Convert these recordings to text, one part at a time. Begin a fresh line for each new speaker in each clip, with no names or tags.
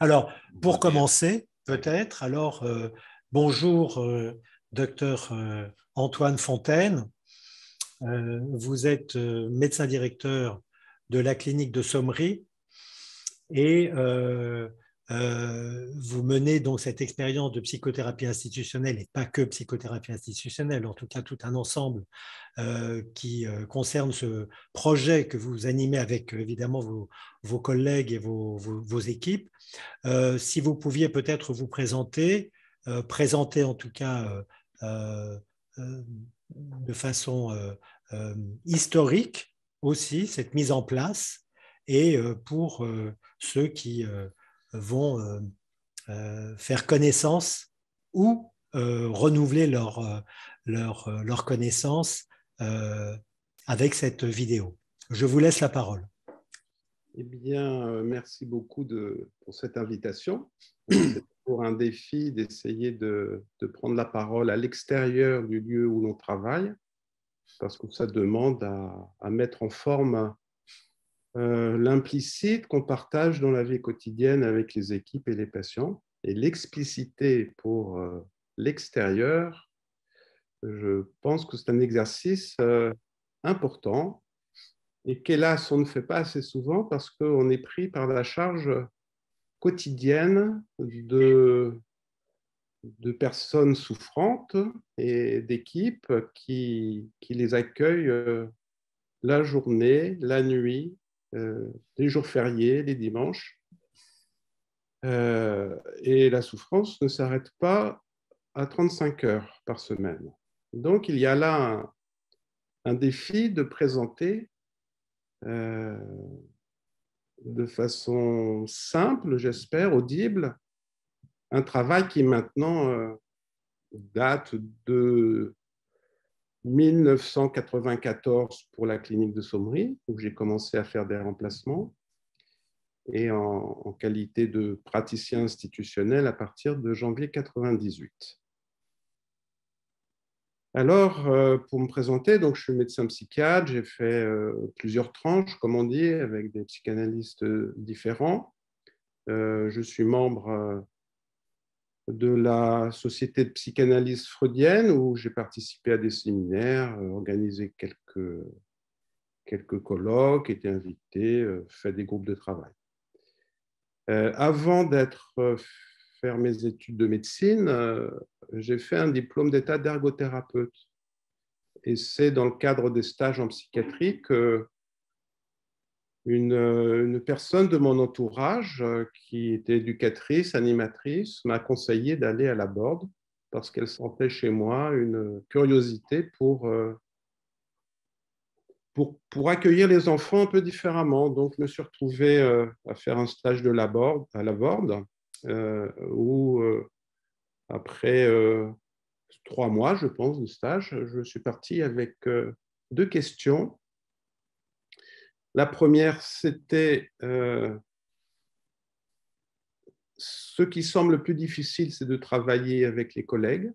Alors, pour commencer, peut-être, bonjour, docteur Antoine Fontaine. Vous êtes médecin directeur de la clinique de Sommery et vous menez donc cette expérience de psychothérapie institutionnelle et pas que psychothérapie institutionnelle, en tout cas tout un ensemble qui concerne ce projet que vous animez avec évidemment vos collègues et vos équipes. Si vous pouviez peut-être vous présenter, présenter en tout cas de façon historique aussi cette mise en place et pour ceux qui vont faire connaissance ou renouveler leur connaissance avec cette vidéo. Je vous laisse la parole.
Eh bien, merci beaucoup pour cette invitation. C'est pour un défi d'essayer de prendre la parole à l'extérieur du lieu où l'on travaille, parce que ça demande à mettre en forme l'implicite qu'on partage dans la vie quotidienne avec les équipes et les patients, et l'explicité pour l'extérieur. Je pense que c'est un exercice important et qu'hélas, on ne fait pas assez souvent parce qu'on est pris par la charge quotidienne de personnes souffrantes et d'équipes qui les accueillent la journée, la nuit, les jours fériés, les dimanches. Et la souffrance ne s'arrête pas à 35 heures par semaine. Donc, il y a là un défi de présenter de façon simple, j'espère, audible, un travail qui maintenant date de 1994 pour la clinique de Sommery, où j'ai commencé à faire des remplacements, et en qualité de praticien institutionnel à partir de janvier 1998. Alors, pour me présenter, donc, je suis médecin psychiatre, j'ai fait plusieurs tranches, comme on dit, avec des psychanalystes différents. Je suis membre de la Société de psychanalyse freudienne, où j'ai participé à des séminaires, organisé quelques colloques, été invité, fait des groupes de travail. Avant faire mes études de médecine, j'ai fait un diplôme d'état d'ergothérapeute. Et c'est dans le cadre des stages en psychiatrie que une personne de mon entourage, qui était éducatrice, animatrice, m'a conseillé d'aller à la Borde parce qu'elle sentait chez moi une curiosité pour accueillir les enfants un peu différemment. Donc, je me suis retrouvé à faire un stage à la Borde, où après 3 mois, je pense, de stage, je suis parti avec 2 questions. La première, c'était ce qui semble le plus difficile, c'est de travailler avec les collègues.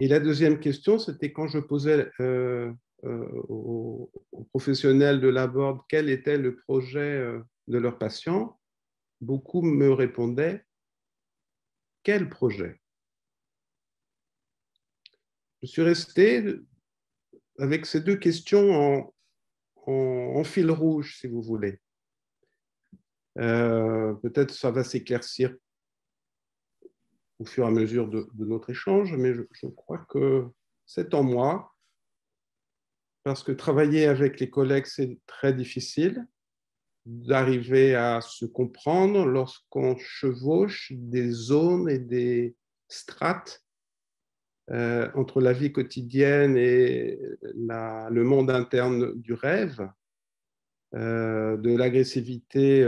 Et la deuxième question, c'était quand je posais aux professionnels de la Borde quel était le projet de leurs patients, beaucoup me répondaient « Quel projet ?» Je suis resté avec ces 2 questions en fil rouge, si vous voulez. Peut-être ça va s'éclaircir au fur et à mesure de notre échange, mais je crois que c'est en moi, parce que travailler avec les collègues, c'est très difficile d'arriver à se comprendre lorsqu'on chevauche des zones et des strates entre la vie quotidienne et le monde interne du rêve, de l'agressivité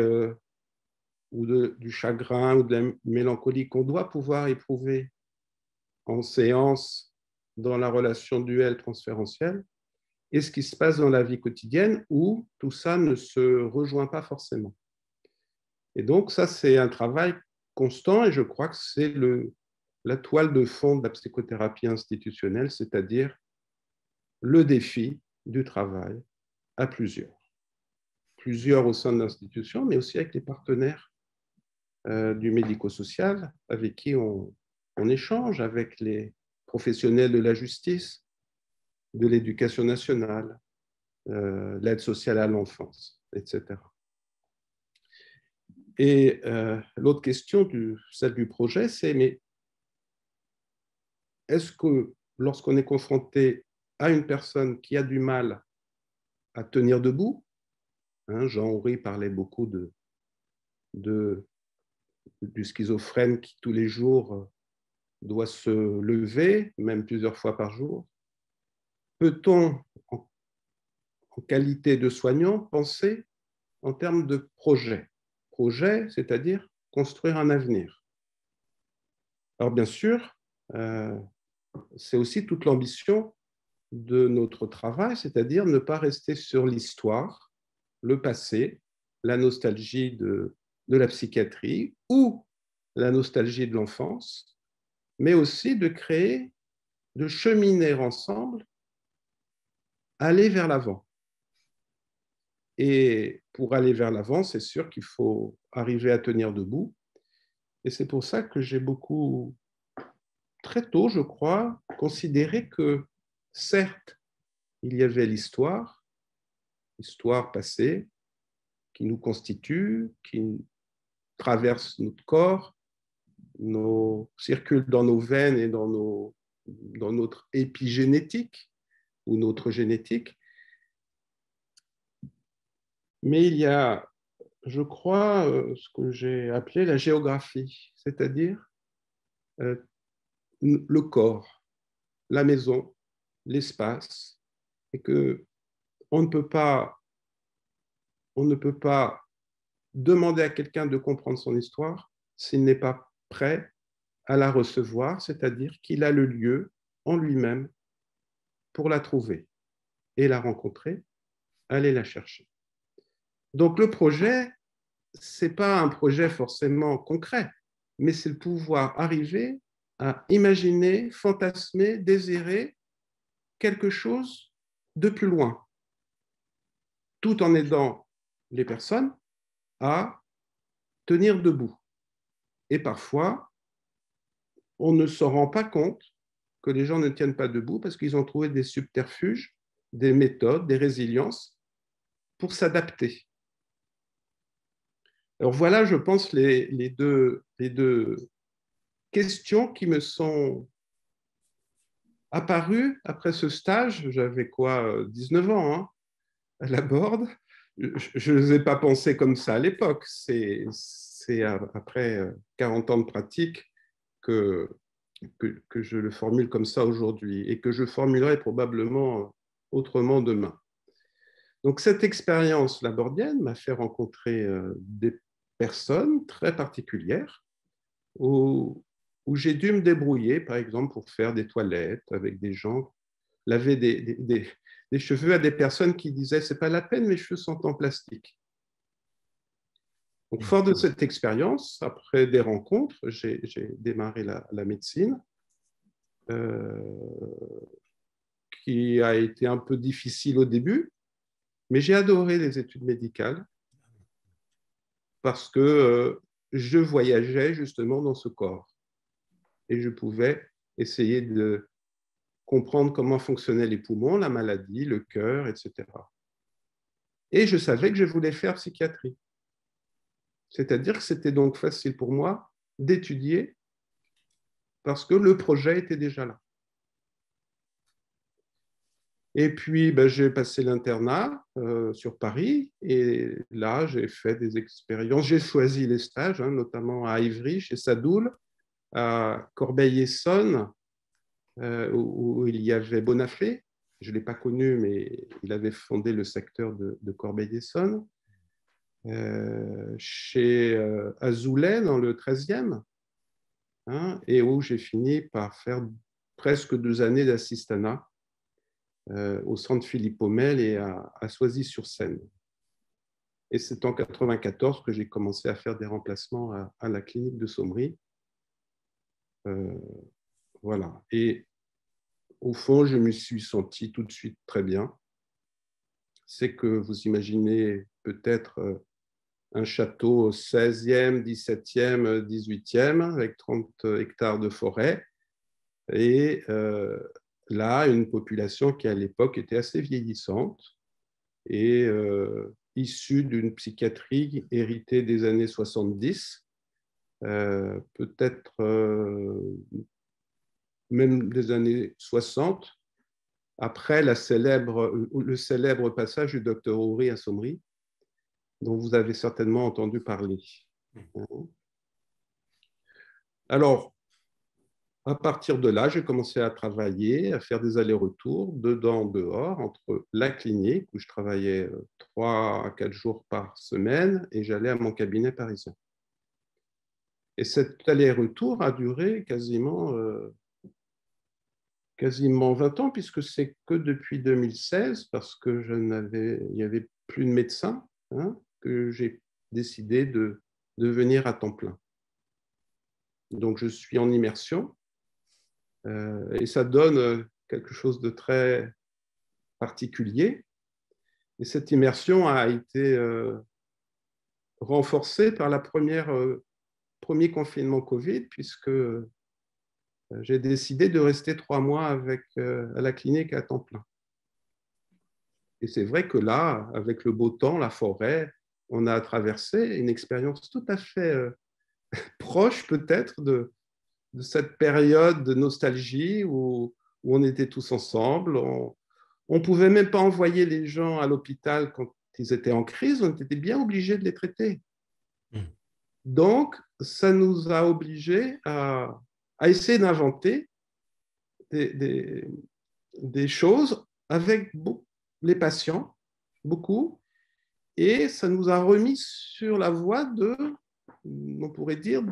ou du chagrin ou de la mélancolie qu'on doit pouvoir éprouver en séance dans la relation duel transférentielle, et ce qui se passe dans la vie quotidienne où tout ça ne se rejoint pas forcément. Et donc ça, c'est un travail constant, et je crois que c'est la toile de fond de la psychothérapie institutionnelle, c'est-à-dire le défi du travail à plusieurs. plusieurs au sein de l'institution, mais aussi avec les partenaires du médico-social avec qui on échange, avec les professionnels de la justice, de l'éducation nationale, l'aide sociale à l'enfance, etc. Et l'autre question, celle du projet, c'est mais est-ce que lorsqu'on est confronté à une personne qui a du mal à tenir debout, Jean-Henri parlait beaucoup du schizophrène qui tous les jours doit se lever, même plusieurs fois par jour, peut-on, en qualité de soignant, penser en termes de projet? Projet, c'est-à-dire construire un avenir. Alors bien sûr, c'est aussi toute l'ambition de notre travail, c'est-à-dire ne pas rester sur l'histoire, le passé, la nostalgie de la psychiatrie ou la nostalgie de l'enfance, mais aussi de créer, de cheminer ensemble, aller vers l'avant. Et pour aller vers l'avant, c'est sûr qu'il faut arriver à tenir debout. Et c'est pour ça que j'ai beaucoup, très tôt, je crois, considéré que, certes, il y avait l'histoire passée, qui nous constitue, qui traverse notre corps, circule dans nos veines et dans notre épigénétique ou notre génétique. Mais il y a, je crois, ce que j'ai appelé la géographie, c'est-à-dire le corps, la maison, l'espace, et que on ne peut pas demander à quelqu'un de comprendre son histoire s'il n'est pas prêt à la recevoir, c'est-à-dire qu'il a le lieu en lui-même pour la trouver et la rencontrer, aller la chercher. Donc le projet, c'est pas un projet forcément concret, mais c'est le pouvoir arriver à imaginer, fantasmer, désirer quelque chose de plus loin, tout en aidant les personnes à tenir debout. Et parfois, on ne se rend pas compte que les gens ne tiennent pas debout parce qu'ils ont trouvé des subterfuges, des méthodes, des résiliences pour s'adapter. Alors voilà, je pense, les deux questions qui me sont apparues après ce stage. J'avais quoi, 19 ans, à la Borde. Je ne les ai pas pensées comme ça à l'époque. C'est après 40 ans de pratique que je le formule comme ça aujourd'hui et que je formulerai probablement autrement demain. Donc cette expérience labordienne m'a fait rencontrer des personnes très particulières où j'ai dû me débrouiller, par exemple, pour faire des toilettes avec des gens, laver des cheveux à des personnes qui disaient « c'est pas la peine, mes cheveux sont en plastique ». Donc, fort de cette expérience, après des rencontres, j'ai démarré la médecine, qui a été un peu difficile au début, mais j'ai adoré les études médicales parce que je voyageais justement dans ce corps et je pouvais essayer de comprendre comment fonctionnaient les poumons, la maladie, le cœur, etc. Et je savais que je voulais faire psychiatrie. C'est-à-dire que c'était donc facile pour moi d'étudier parce que le projet était déjà là. Et puis, j'ai passé l'internat sur Paris et là, j'ai fait des expériences. J'ai choisi les stages, notamment à Ivry, chez Sadoul, à Corbeil-Essonnes, où il y avait Bonafé. Je ne l'ai pas connu, mais il avait fondé le secteur de Corbeil-Essonnes. Chez Azoulay, dans le 13e, et où j'ai fini par faire presque 2 années d'assistanat au centre Philippe Aumel et à Soisy-sur-Seine. Et c'est en 1994 que j'ai commencé à faire des remplacements à la clinique de Sommery. Voilà. Et au fond, je me suis senti tout de suite très bien. C'est que vous imaginez peut-être un château au 16e, 17e, 18e, avec 30 hectares de forêt. Et là, une population qui, à l'époque, était assez vieillissante et issue d'une psychiatrie héritée des années 70, peut-être même des années 60, après le célèbre passage du docteur Houry à Sommery, dont vous avez certainement entendu parler. Alors, à partir de là, j'ai commencé à travailler, à faire des allers-retours, dedans, dehors, entre la clinique, où je travaillais 3 à 4 jours par semaine, et j'allais à mon cabinet parisien. Et cet aller-retour a duré quasiment 20 ans, puisque c'est que depuis 2016, parce que il n'y avait plus de médecin, que j'ai décidé de venir à temps plein. Donc, je suis en immersion et ça donne quelque chose de très particulier. Et cette immersion a été renforcée par le premier confinement Covid, puisque j'ai décidé de rester 3 mois à la clinique à temps plein. Et c'est vrai que là, avec le beau temps, la forêt, on a traversé une expérience tout à fait proche peut-être de cette période de nostalgie où on était tous ensemble. On ne pouvait même pas envoyer les gens à l'hôpital quand ils étaient en crise, on était bien obligés de les traiter. Donc, ça nous a obligés à essayer d'inventer des choses avec les patients, beaucoup, et ça nous a remis sur la voie on pourrait dire,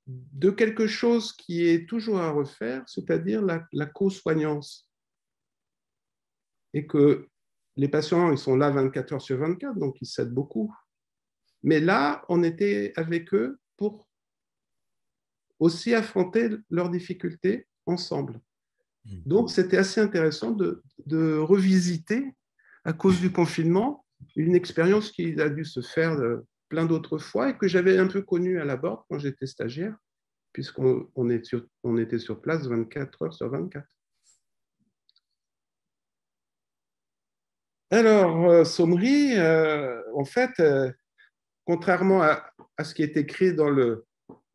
de quelque chose qui est toujours à refaire, c'est-à-dire la co-soignance. Et que les patients, ils sont là 24 heures sur 24, donc ils s'aident beaucoup. Mais là, on était avec eux pour aussi affronter leurs difficultés ensemble. Donc, c'était assez intéressant de revisiter, à cause du confinement, une expérience qui a dû se faire plein d'autres fois et que j'avais un peu connue à la Borde quand j'étais stagiaire, puisqu'on était sur place 24 heures sur 24. Alors, Sommery, en fait, contrairement à ce qui est écrit dans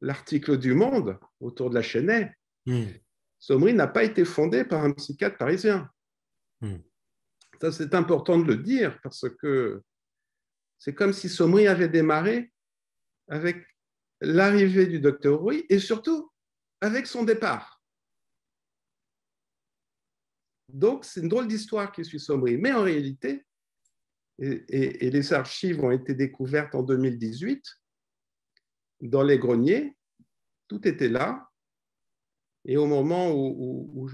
l'article du Monde autour de la Chênaie, Sommery n'a pas été fondé par un psychiatre parisien. Ça, c'est important de le dire parce que c'est comme si Sommery avait démarré avec l'arrivée du docteur Houry et surtout avec son départ. Donc, c'est une drôle d'histoire qui suit Sommery. Mais en réalité, et les archives ont été découvertes en 2018, dans les greniers, tout était là. Et au moment où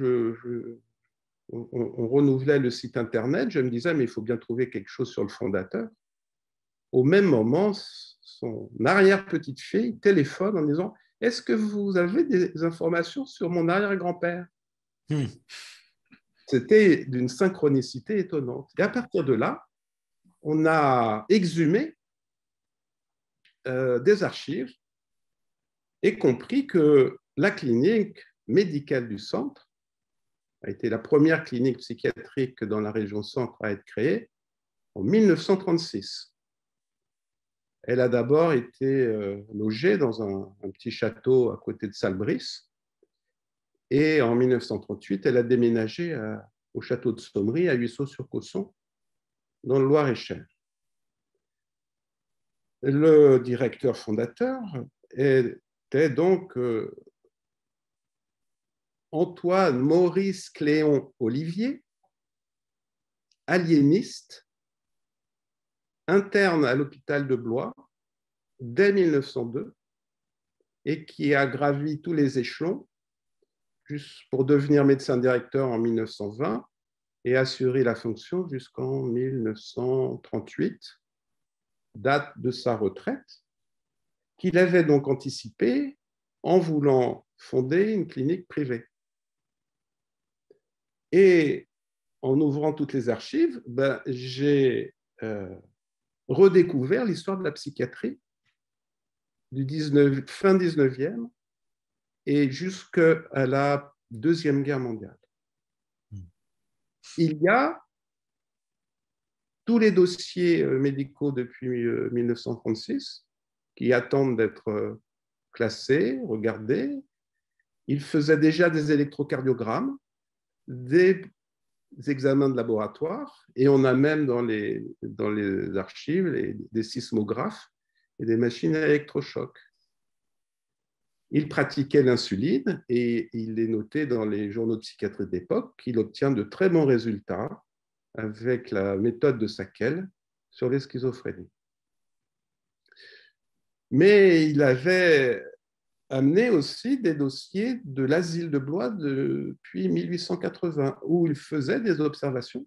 on renouvelait le site Internet, je me disais, mais il faut bien trouver quelque chose sur le fondateur. Au même moment, son arrière-petite-fille téléphone en disant, est-ce que vous avez des informations sur mon arrière-grand-père ? C'était d'une synchronicité étonnante. Et à partir de là, on a exhumé des archives et compris que la clinique médicale du centre a été la première clinique psychiatrique dans la région centre à être créée en 1936. Elle a d'abord été logée dans un petit château à côté de Salbris. Et en 1938, elle a déménagé au château de Sommery, à Huisseau-sur-Causson, dans le Loir-et-Cher. Le directeur fondateur était donc Antoine Maurice Cléon Olivier, aliéniste, interne à l'hôpital de Blois dès 1902 et qui a gravi tous les échelons juste pour devenir médecin directeur en 1920 et assurer la fonction jusqu'en 1938, date de sa retraite, qu'il avait donc anticipé en voulant fonder une clinique privée. Et en ouvrant toutes les archives, j'ai redécouvert l'histoire de la psychiatrie fin 19e et jusqu'à la Deuxième Guerre mondiale. Il y a tous les dossiers médicaux depuis 1936 qui attendent d'être classés, regardés. Il faisait déjà des électrocardiogrammes, des examens de laboratoire, et on a même dans les archives des sismographes et des machines à électrochoc. Il pratiquait l'insuline et il est noté dans les journaux de psychiatrie d'époque qu'il obtient de très bons résultats avec la méthode de Sackel sur les schizophrénies. Mais il avait amené aussi des dossiers de l'asile de Blois depuis 1880, où il faisait des observations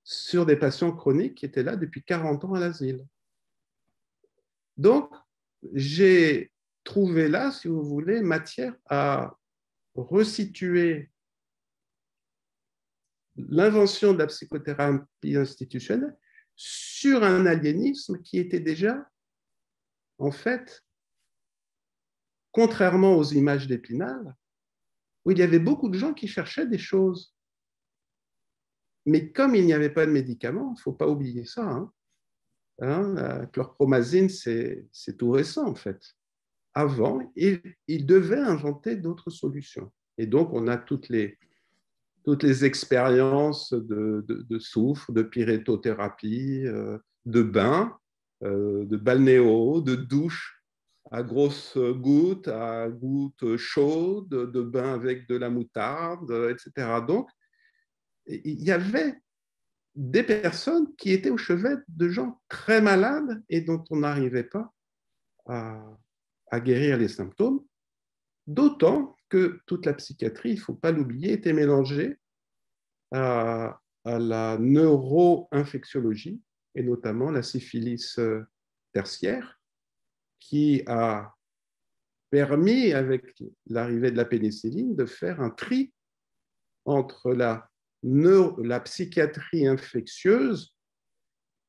sur des patients chroniques qui étaient là depuis 40 ans à l'asile. Donc, j'ai trouvé là, si vous voulez, matière à resituer l'invention de la psychothérapie institutionnelle sur un aliénisme qui était déjà, en fait, contrairement aux images d'Épinal, où il y avait beaucoup de gens qui cherchaient des choses. Mais comme il n'y avait pas de médicaments, il ne faut pas oublier ça. La chlorpromazine, c'est tout récent, en fait. Avant, il devait inventer d'autres solutions. Et donc, on a toutes les expériences de souffle, de pyrétothérapie, de bain, de balnéo, de douche à grosses gouttes, à gouttes chaudes, de bain avec de la moutarde, etc. Donc, il y avait des personnes qui étaient au chevet de gens très malades et dont on n'arrivait pas à guérir les symptômes, d'autant que toute la psychiatrie, il ne faut pas l'oublier, était mélangée à la neuro-infectiologie, et notamment la syphilis tertiaire, qui a permis, avec l'arrivée de la pénicilline, de faire un tri entre la psychiatrie infectieuse,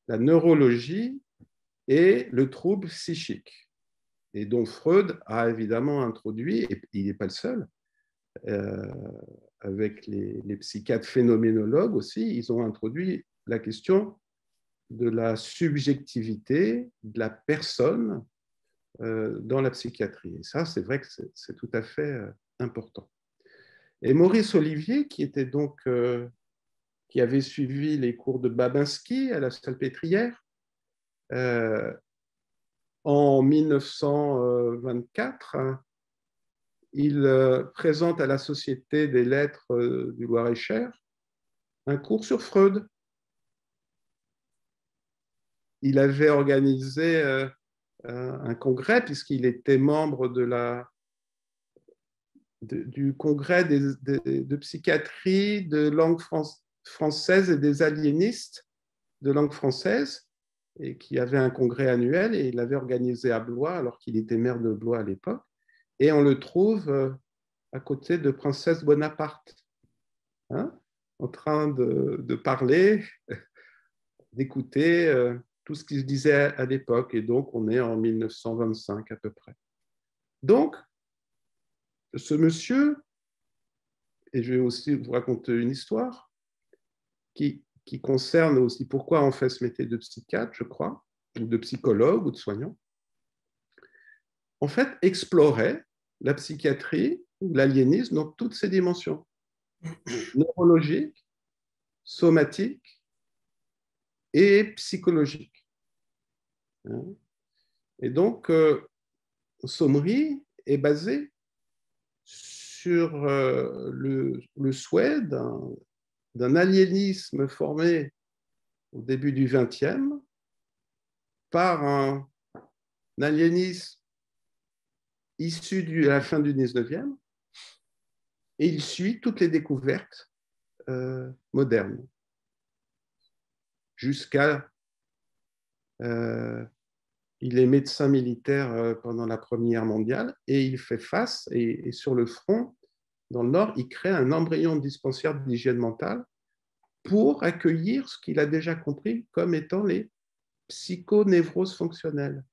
la neurologie et le trouble psychique. Et dont Freud a évidemment introduit, et il n'est pas le seul, avec les psychiatres phénoménologues aussi, ils ont introduit la question de la subjectivité de la personne dans la psychiatrie. Et ça, c'est vrai que c'est tout à fait important. Et Maurice Olivier, qui avait suivi les cours de Babinski à la Salpêtrière, en 1924, il présente à la Société des lettres du Loir-et-Cher un cours sur Freud. Il avait organisé un congrès, puisqu'il était membre du congrès de psychiatrie de langue française et des aliénistes de langue française, et qui avait un congrès annuel, et il l'avait organisé à Blois, alors qu'il était maire de Blois à l'époque. Et on le trouve à côté de Princesse Bonaparte, en train de parler, d'écouter tout ce qui se disait à l'époque. Et donc, on est en 1925 à peu près. Donc, ce monsieur, et je vais aussi vous raconter une histoire qui concerne aussi pourquoi on fait ce métier de psychiatre, je crois, ou de psychologue ou de soignant, en fait, explorait la psychiatrie ou l'aliénisme dans toutes ses dimensions, neurologique, somatique et psychologique. Et donc, Sommery est basé sur le souhait d'un aliénisme formé au début du XXe par un aliénisme issu de la fin du XIXe, et il suit toutes les découvertes modernes jusqu'à... il est médecin militaire pendant la Première Guerre mondiale, et il fait face, et sur le front, dans le Nord, il crée un embryon de dispensaire d'hygiène mentale pour accueillir ce qu'il a déjà compris comme étant les psychonévroses fonctionnelles,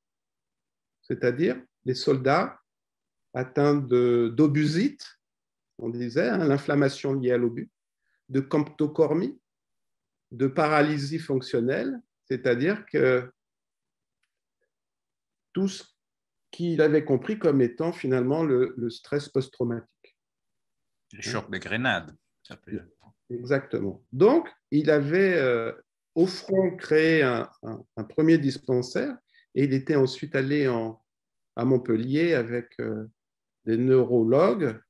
c'est-à-dire les soldats atteints d'obusite, on disait, hein, l'inflammation liée à l'obus, de camptocormie, de paralysie fonctionnelle, c'est-à-dire que tout ce qu'il avait compris comme étant finalement le stress post-traumatique.
Le choc de grenade.
Exactement. Donc, il avait au front créé un premier dispensaire et il était ensuite allé à Montpellier avec des neurologues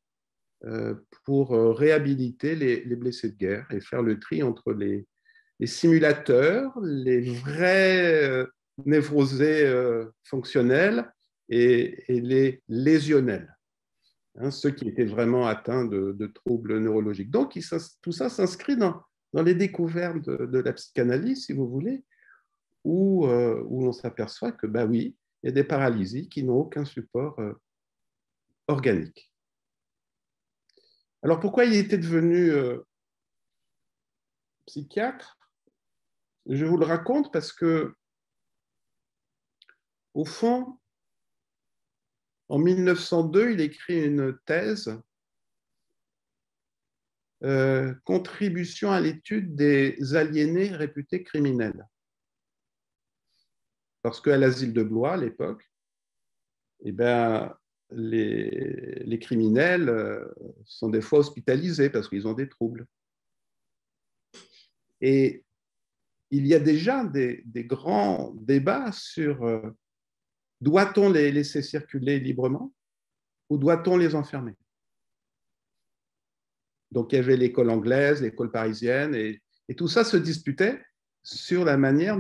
pour réhabiliter les blessés de guerre et faire le tri entre les simulateurs, les vrais névrosés fonctionnels et les lésionnels, hein, ceux qui étaient vraiment atteints de troubles neurologiques. Donc, tout ça s'inscrit dans les découvertes de la psychanalyse, si vous voulez, où on s'aperçoit que, bah oui, il y a des paralysies qui n'ont aucun support organique. Alors, pourquoi il était devenu psychiatre? Je vous le raconte parce que, au fond, en 1902, il écrit une thèse, contribution à l'étude des aliénés réputés criminels. Parce qu'à l'asile de Blois, à l'époque, eh ben, les criminels sont des fois hospitalisés parce qu'ils ont des troubles. Et il y a déjà des grands débats sur doit-on les laisser circuler librement ou doit-on les enfermer? Donc, il y avait l'école anglaise, l'école parisienne, et tout ça se disputait sur la manière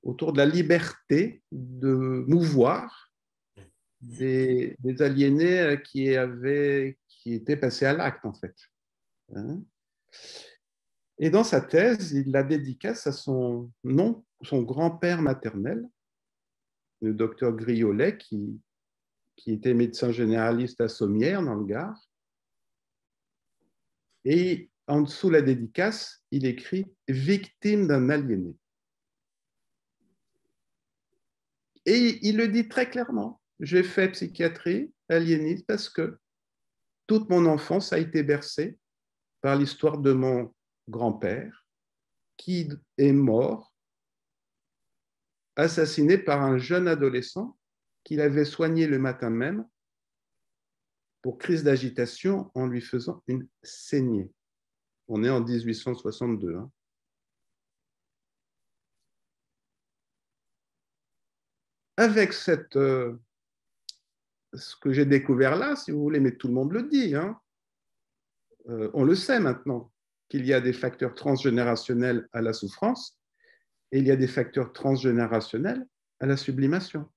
autour de la liberté de mouvoir des aliénés qui étaient passés à l'acte, en fait. Hein? Et dans sa thèse, il la dédicace à son grand-père maternel, le docteur Griolet, qui était médecin généraliste à Sommières, dans le Gard. Et en dessous la dédicace, il écrit « Victime d'un aliéné ». Et il le dit très clairement. J'ai fait psychiatrie aliéniste parce que toute mon enfance a été bercée par l'histoire de mon grand-père qui est mort, assassiné par un jeune adolescent qu'il avait soigné le matin même pour crise d'agitation en lui faisant une saignée. On est en 1862. Hein. Avec ce que j'ai découvert là, si vous voulez, mais tout le monde le dit, hein, on le sait maintenant, qu'il y a des facteurs transgénérationnels à la souffrance et il y a des facteurs transgénérationnels à la sublimation.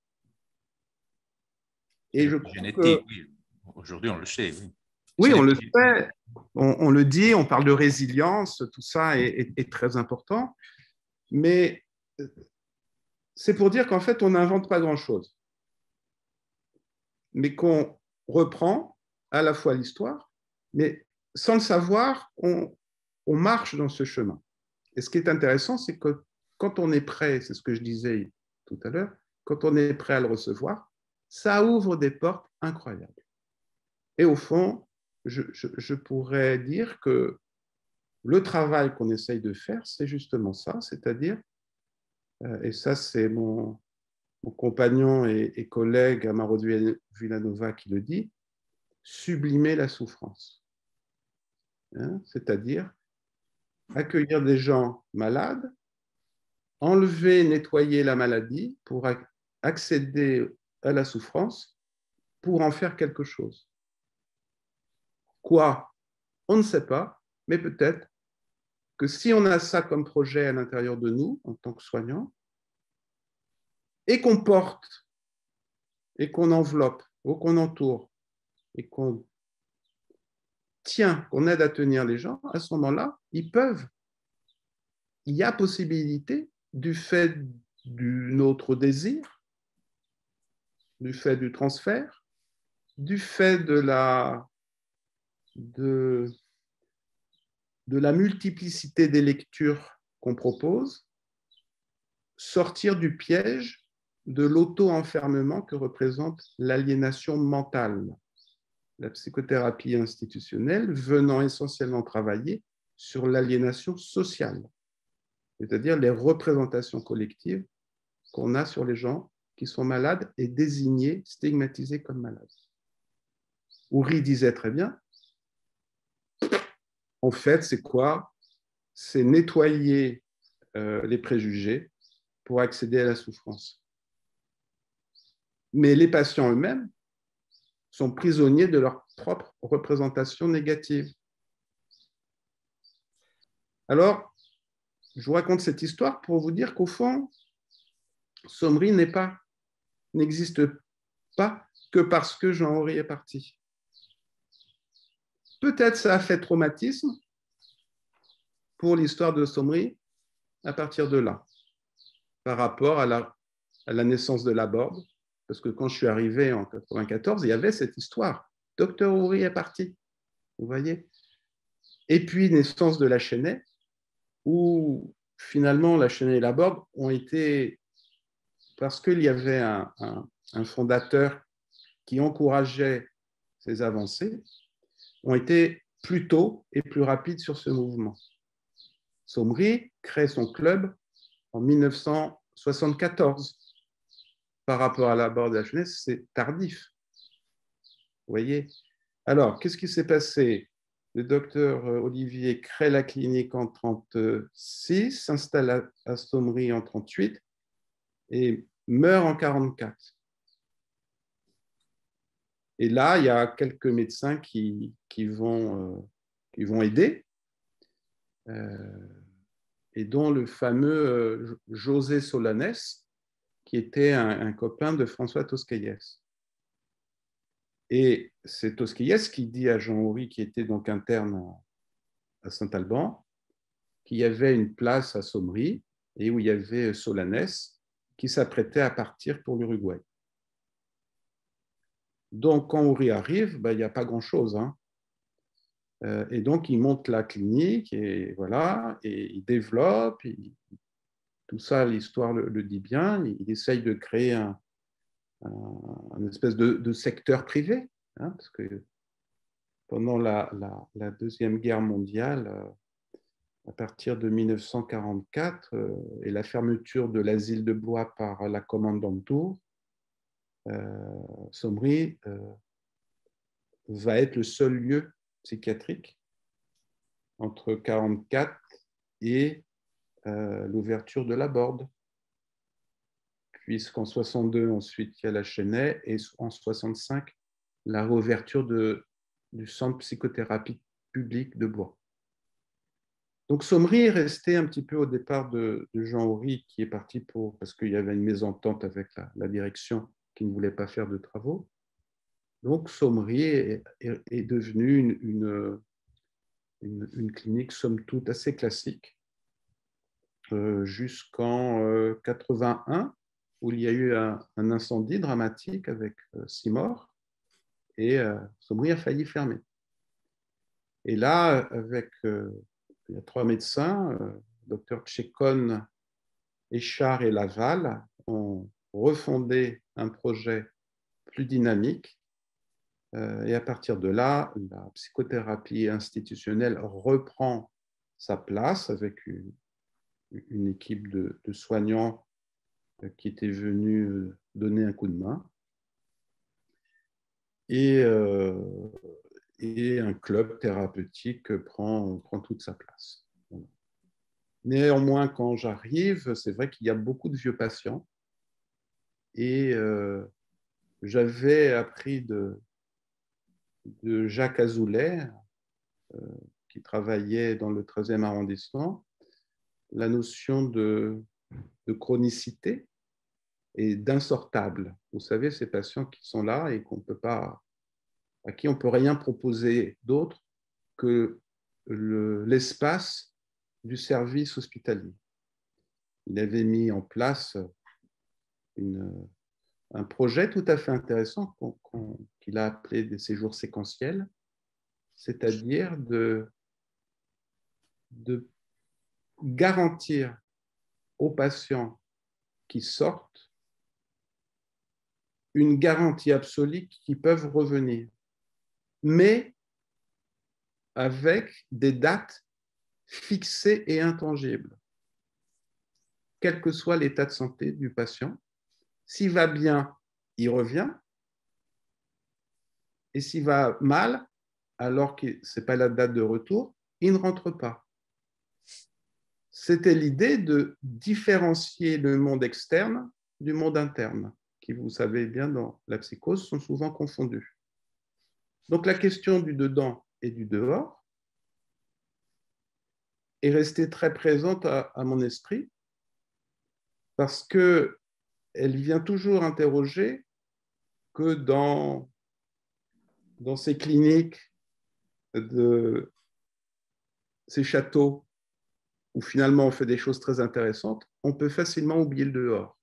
Et je crois
génétique, oui. Aujourd'hui, on le sait. Oui,
oui, on le sait, on le dit, on parle de résilience, tout ça est très important, mais c'est pour dire qu'en fait, on n'invente pas grand-chose, mais qu'on reprend à la fois l'histoire, mais sans le savoir, on marche dans ce chemin. Et ce qui est intéressant, c'est que quand on est prêt, c'est ce que je disais tout à l'heure, quand on est prêt à le recevoir, ça ouvre des portes incroyables. Et au fond, je pourrais dire que le travail qu'on essaye de faire, c'est justement ça, c'est-à-dire, et ça c'est mon compagnon et collègue Amaro Villanova qui le dit, sublimer la souffrance. Hein, c'est-à-dire accueillir des gens malades, enlever, nettoyer la maladie pour accéder à la souffrance, pour en faire quelque chose. Quoi? On ne sait pas, mais peut-être que si on a ça comme projet à l'intérieur de nous, en tant que soignant, et qu'on porte, et qu'on enveloppe, ou qu'on entoure, et qu'on tient, qu'on aide à tenir les gens, à ce moment-là, il y a possibilité, du fait de notre désir, du fait du transfert, du fait de de la multiplicité des lectures qu'on propose, sortir du piège de l'auto-enfermement que représente l'aliénation mentale. La psychothérapie institutionnelle venant essentiellement travailler sur l'aliénation sociale, c'est-à-dire les représentations collectives qu'on a sur les gens qui sont malades et désignés, stigmatisés comme malades. Oury disait très bien, en fait, c'est quoi? C'est nettoyer les préjugés pour accéder à la souffrance. Mais les patients eux-mêmes sont prisonniers de leur propre représentation négative. Alors, je vous raconte cette histoire pour vous dire qu'au fond, Sommery n'existe pas que parce que Jean-Henri est parti. Peut-être ça a fait traumatisme pour l'histoire de Sommery à partir de là, par rapport à la naissance de Laborde, parce que quand je suis arrivé en 1994, il y avait cette histoire. Docteur Oury est parti, vous voyez. Et puis, naissance de La Chesnais, où finalement, La Chesnais et Laborde ont été, parce qu'il y avait un fondateur qui encourageait ces avancées, ont été plus tôt et plus rapides sur ce mouvement. Sommery crée son club en 1974. Par rapport à Laborde et La Chesnais, c'est tardif. Vous voyez? Alors, qu'est-ce qui s'est passé? Le docteur Olivier crée la clinique en 1936, s'installe à Sommery en 1938 et meurt en 1944. Et là, il y a quelques médecins qui vont aider, et dont le fameux José Solanes, qui était un copain de François Tosquelles. Et c'est Tosquelles qui dit à Jean Oury, qui était donc interne à Saint-Alban, qu'il y avait une place à Sommery et où il y avait Solanes qui s'apprêtait à partir pour l'Uruguay. Donc, quand Oury arrive, il n'y a pas grand-chose. Hein. Et donc, il monte la clinique et voilà, et il développe. Tout ça, l'histoire le dit bien. Il essaye de créer un espèce de secteur privé, hein, parce que pendant la Deuxième Guerre mondiale, à partir de 1944, et la fermeture de l'asile de Blois par la commandante Tour, Sommery va être le seul lieu psychiatrique entre 1944 et l'ouverture de Laborde. Puisqu'en 1962, ensuite, il y a La Chesnais, et en 1965, la réouverture du centre psychothérapie public de Blois. Donc Sommery est resté un petit peu au départ de Jean Oury, qui est parti parce qu'il y avait une mésentente avec la direction qui ne voulait pas faire de travaux. Donc Sommery est devenu une clinique, somme toute, assez classique, jusqu'en 1981, où il y a eu un incendie dramatique avec 6 morts, et Sommery a failli fermer. Et là, il y a 3 médecins, Dr Tchekon, Échard et Laval, ont refondé un projet plus dynamique. Et à partir de là, la psychothérapie institutionnelle reprend sa place avec une équipe de soignants qui étaient venus donner un coup de main. Et un club thérapeutique prend toute sa place. Néanmoins, quand j'arrive, c'est vrai qu'il y a beaucoup de vieux patients. Et j'avais appris de Jacques Azoulay, qui travaillait dans le 13e arrondissement, la notion de chronicité et d'insortable. Vous savez, ces patients qui sont là et à qui on ne peut rien proposer d'autre que l'espace du service hospitalier. Il avait mis en place un projet tout à fait intéressant qu'il a appelé des séjours séquentiels, c'est-à-dire de garantir aux patients qui sortent une garantie absolue qu'ils peuvent revenir, mais avec des dates fixées et intangibles, quel que soit l'état de santé du patient. S'il va bien, il revient, et s'il va mal, alors que ce n'est pas la date de retour, il ne rentre pas. C'était l'idée de différencier le monde externe du monde interne, qui, vous savez bien, dans la psychose, sont souvent confondus. Donc la question du dedans et du dehors est restée très présente à mon esprit, parce qu'elle vient toujours interroger que dans ces cliniques, ces châteaux, où finalement on fait des choses très intéressantes, on peut facilement oublier le dehors.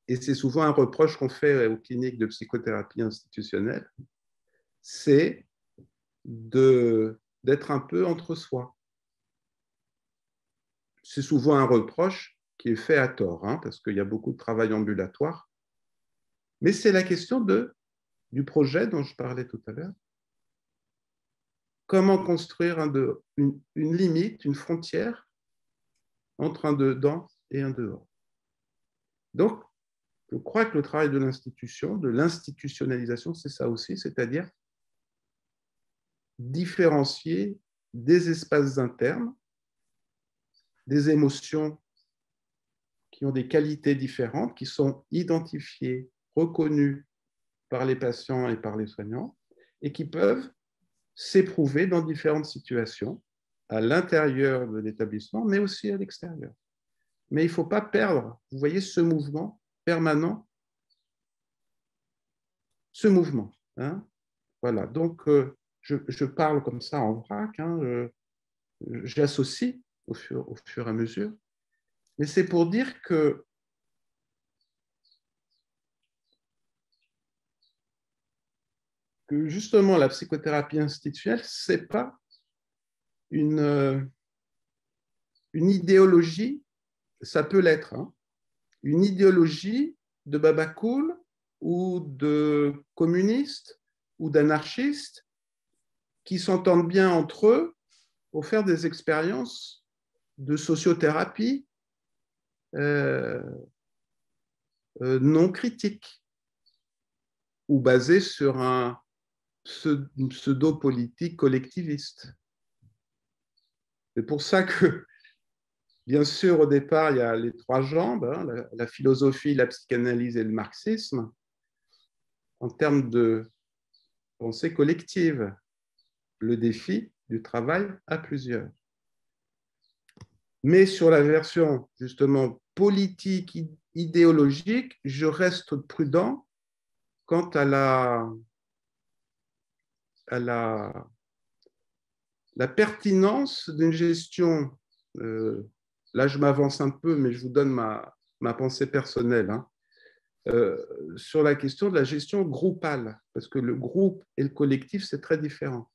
Et c'est souvent un reproche qu'on fait aux cliniques de psychothérapie institutionnelle, c'est d'être un peu entre soi. C'est souvent un reproche qui est fait à tort, hein, parce qu'il y a beaucoup de travail ambulatoire. Mais c'est la question du projet dont je parlais tout à l'heure. Comment construire une limite, une frontière entre un dedans et un dehors. Donc, je crois que le travail de l'institution, de l'institutionnalisation, c'est ça aussi, c'est-à-dire différencier des espaces internes, des émotions qui ont des qualités différentes, qui sont identifiées, reconnues par les patients et par les soignants, et qui peuvent s'éprouver dans différentes situations, à l'intérieur de l'établissement, mais aussi à l'extérieur. Mais il ne faut pas perdre, vous voyez, ce mouvement permanent, ce mouvement. Hein. Voilà, donc je parle comme ça en vrac, hein, j'associe au fur et à mesure, mais c'est pour dire que justement la psychothérapie institutionnelle, ce n'est pas une idéologie, ça peut l'être, hein, une idéologie de babacool ou de communistes ou d'anarchistes qui s'entendent bien entre eux pour faire des expériences de sociothérapie non critiques ou basées sur une pseudo-politique collectiviste. C'est pour ça que, bien sûr, au départ, il y a les trois jambes, hein, la philosophie, la psychanalyse et le marxisme, en termes de pensée collective, le défi du travail à plusieurs. Mais sur la version, justement, politique, idéologique, je reste prudent quant à la pertinence d'une gestion. Là, je m'avance un peu, mais je vous donne ma pensée personnelle, hein, sur la question de la gestion groupale, parce que le groupe et le collectif, c'est très différent.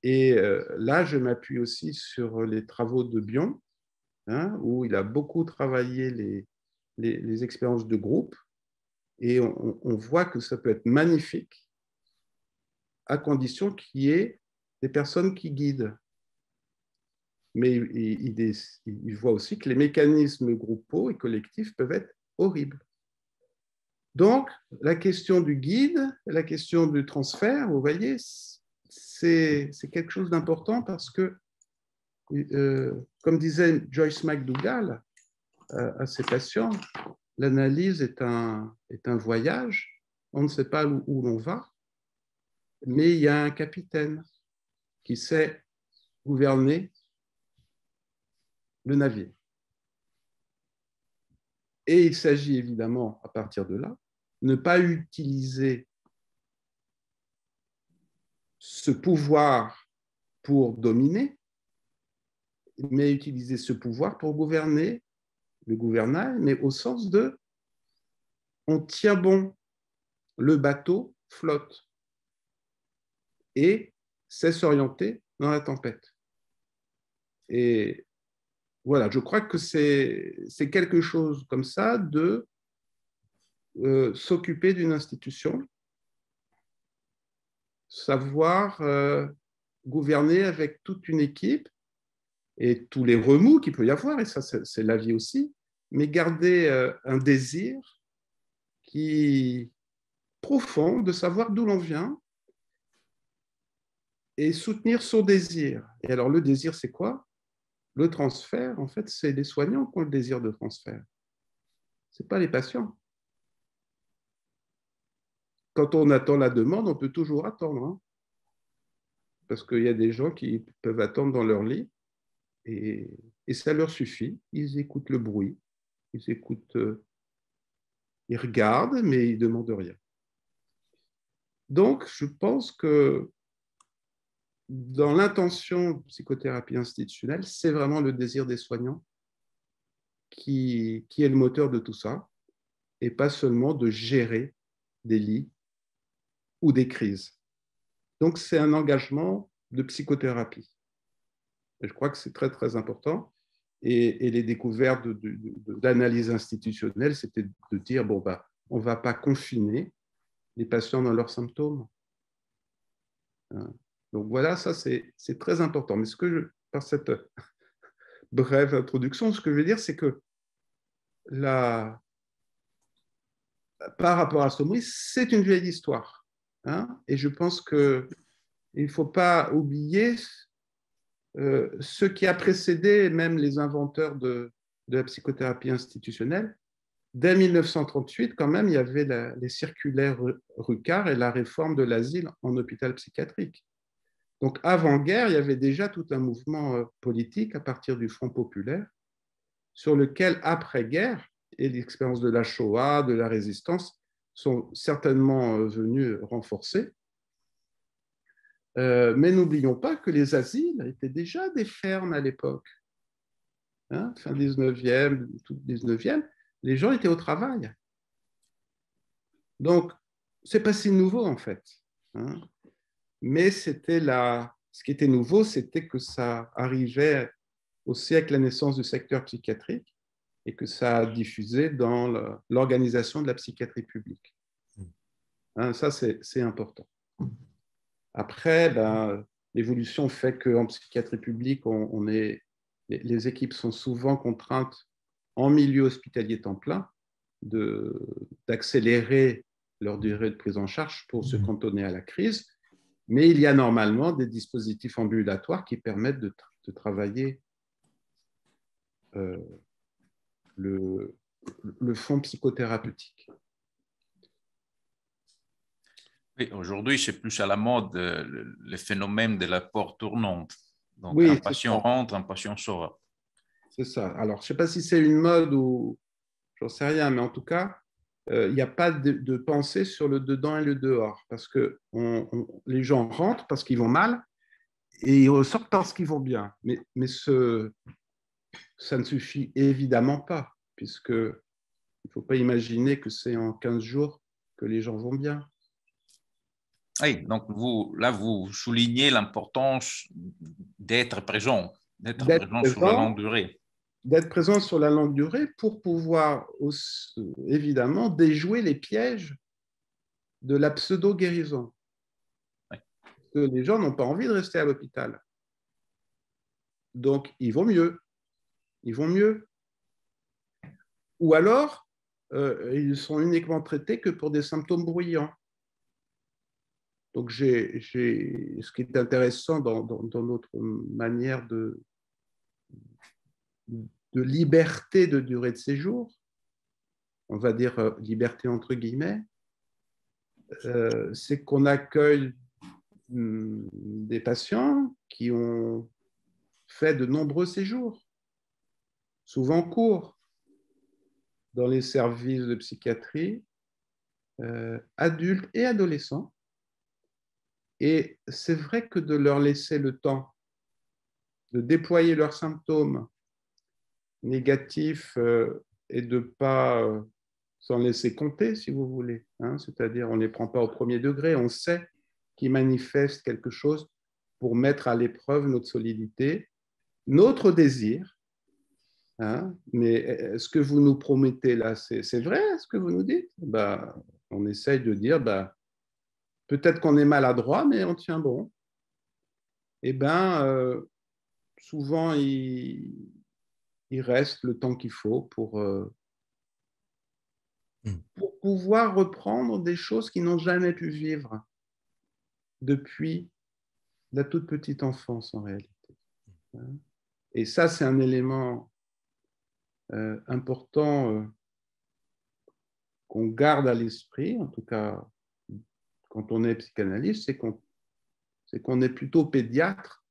Et là, je m'appuie aussi sur les travaux de Bion, hein, où il a beaucoup travaillé les expériences de groupe, et on voit que ça peut être magnifique, à condition qu'il y ait des personnes qui guident. Mais il voit aussi que les mécanismes groupaux et collectifs peuvent être horribles. Donc, la question du guide, la question du transfert, vous voyez, c'est quelque chose d'important parce que, comme disait Joyce McDougall à ses patients, l'analyse est un voyage, on ne sait pas où l'on va, mais il y a un capitaine qui sait gouverner le navire. Et il s'agit évidemment, à partir de là, ne pas utiliser ce pouvoir pour dominer, mais utiliser ce pouvoir pour gouverner le gouvernail, mais au sens de on tient bon, le bateau flotte et sait s'orienter dans la tempête. Et voilà, je crois que c'est quelque chose comme ça de s'occuper d'une institution, savoir gouverner avec toute une équipe et tous les remous qu'il peut y avoir, et ça c'est la vie aussi, mais garder un désir qui profond de savoir d'où l'on vient et soutenir son désir. Et alors le désir, c'est quoi? Le transfert, en fait, c'est les soignants qui ont le désir de transfert. Ce n'est pas les patients. Quand on attend la demande, on peut toujours attendre, hein, parce qu'il y a des gens qui peuvent attendre dans leur lit et ça leur suffit. Ils écoutent le bruit, ils écoutent, ils regardent, mais ils ne demandent rien. Donc, je pense que dans l'intention de psychothérapie institutionnelle, c'est vraiment le désir des soignants qui est le moteur de tout ça, et pas seulement de gérer des lits ou des crises. Donc, c'est un engagement de psychothérapie. Et je crois que c'est très, très important. Et les découvertes d'analyse institutionnelle, c'était de dire, bon, bah, on ne va pas confiner les patients dans leurs symptômes. Donc voilà, ça c'est très important. Mais par cette brève introduction, ce que je veux dire, c'est que par rapport à Sommeil, c'est une vieille histoire. Hein, et je pense qu'il ne faut pas oublier ce qui a précédé même les inventeurs de la psychothérapie institutionnelle. Dès 1938, quand même, il y avait les circulaires Ruccard et la réforme de l'asile en hôpital psychiatrique. Donc, avant-guerre, il y avait déjà tout un mouvement politique à partir du Front populaire sur lequel, après-guerre, et l'expérience de la Shoah, de la résistance, sont certainement venus renforcer. Mais n'oublions pas que les asiles étaient déjà des fermes à l'époque. Hein, fin 19e, tout 19e, les gens étaient au travail. Donc, ce n'est pas si nouveau en fait. Hein. Mais ce qui était nouveau, c'était que ça arrivait aussi avec la naissance du secteur psychiatrique et que ça a diffusé dans l'organisation de la psychiatrie publique. Hein, ça, c'est important. Après, l'évolution fait qu'en psychiatrie publique, les équipes sont souvent contraintes en milieu hospitalier temps plein d'accélérer leur durée de prise en charge pour se cantonner à la crise. Mais il y a normalement des dispositifs ambulatoires qui permettent de travailler le fond psychothérapeutique.
Oui, aujourd'hui, c'est plus à la mode le phénomène de la porte tournante. Donc,
oui,
un patient rentre, un patient sort.
C'est ça. Alors, je ne sais pas si c'est une mode ou j'en sais rien, mais en tout cas, il n'y a pas de pensée sur le dedans et le dehors, parce que les gens rentrent parce qu'ils vont mal et ils ressortent parce qu'ils vont bien. Mais ça ne suffit évidemment pas, puisque il ne faut pas imaginer que c'est en 15 jours que les gens vont bien.
Oui, donc vous soulignez l'importance d'être présent, sur la longue durée.
D'être présent sur la longue durée pour pouvoir évidemment déjouer les pièges de la pseudo-guérison. Oui. Parce que les gens n'ont pas envie de rester à l'hôpital. Donc, ils vont mieux. Ils vont mieux. Ou alors, ils sont uniquement traités que pour des symptômes bruyants. Donc, ce qui est intéressant dans notre manière de liberté de durée de séjour, on va dire liberté entre guillemets, c'est qu'on accueille des patients qui ont fait de nombreux séjours, souvent courts, dans les services de psychiatrie, adultes et adolescents. Et c'est vrai que de leur laisser le temps de déployer leurs symptômes négatifs et de ne pas s'en laisser compter, si vous voulez. Hein, c'est-à-dire, on ne les prend pas au premier degré, on sait qu'ils manifestent quelque chose. pour mettre à l'épreuve notre solidité, notre désir. Hein, mais ce que vous nous promettez là, c'est vrai ce que vous nous dites? Ben, on essaye de dire, ben, peut-être qu'on est maladroit, mais on tient bon. Eh bien, souvent, il reste le temps qu'il faut pour pouvoir reprendre des choses qui n'ont jamais pu vivre depuis la toute petite enfance, en réalité. Et ça, c'est un élément important qu'on garde à l'esprit, en tout cas quand on est psychanalyste, c'est qu'on est plutôt pédiatre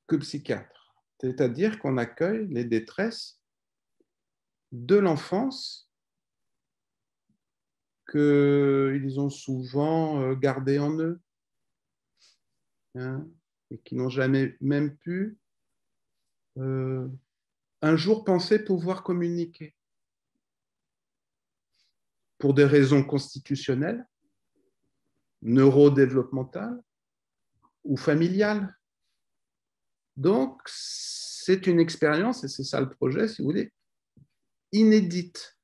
que psychiatre. C'est-à-dire qu'on accueille les détresses de l'enfance qu'ils ont souvent gardées en eux, hein, et qui n'ont jamais même pu un jour penser pouvoir communiquer. Pour des raisons constitutionnelles, neurodéveloppementales ou familiales. Donc, c'est une expérience, et c'est ça le projet, si vous voulez, inédite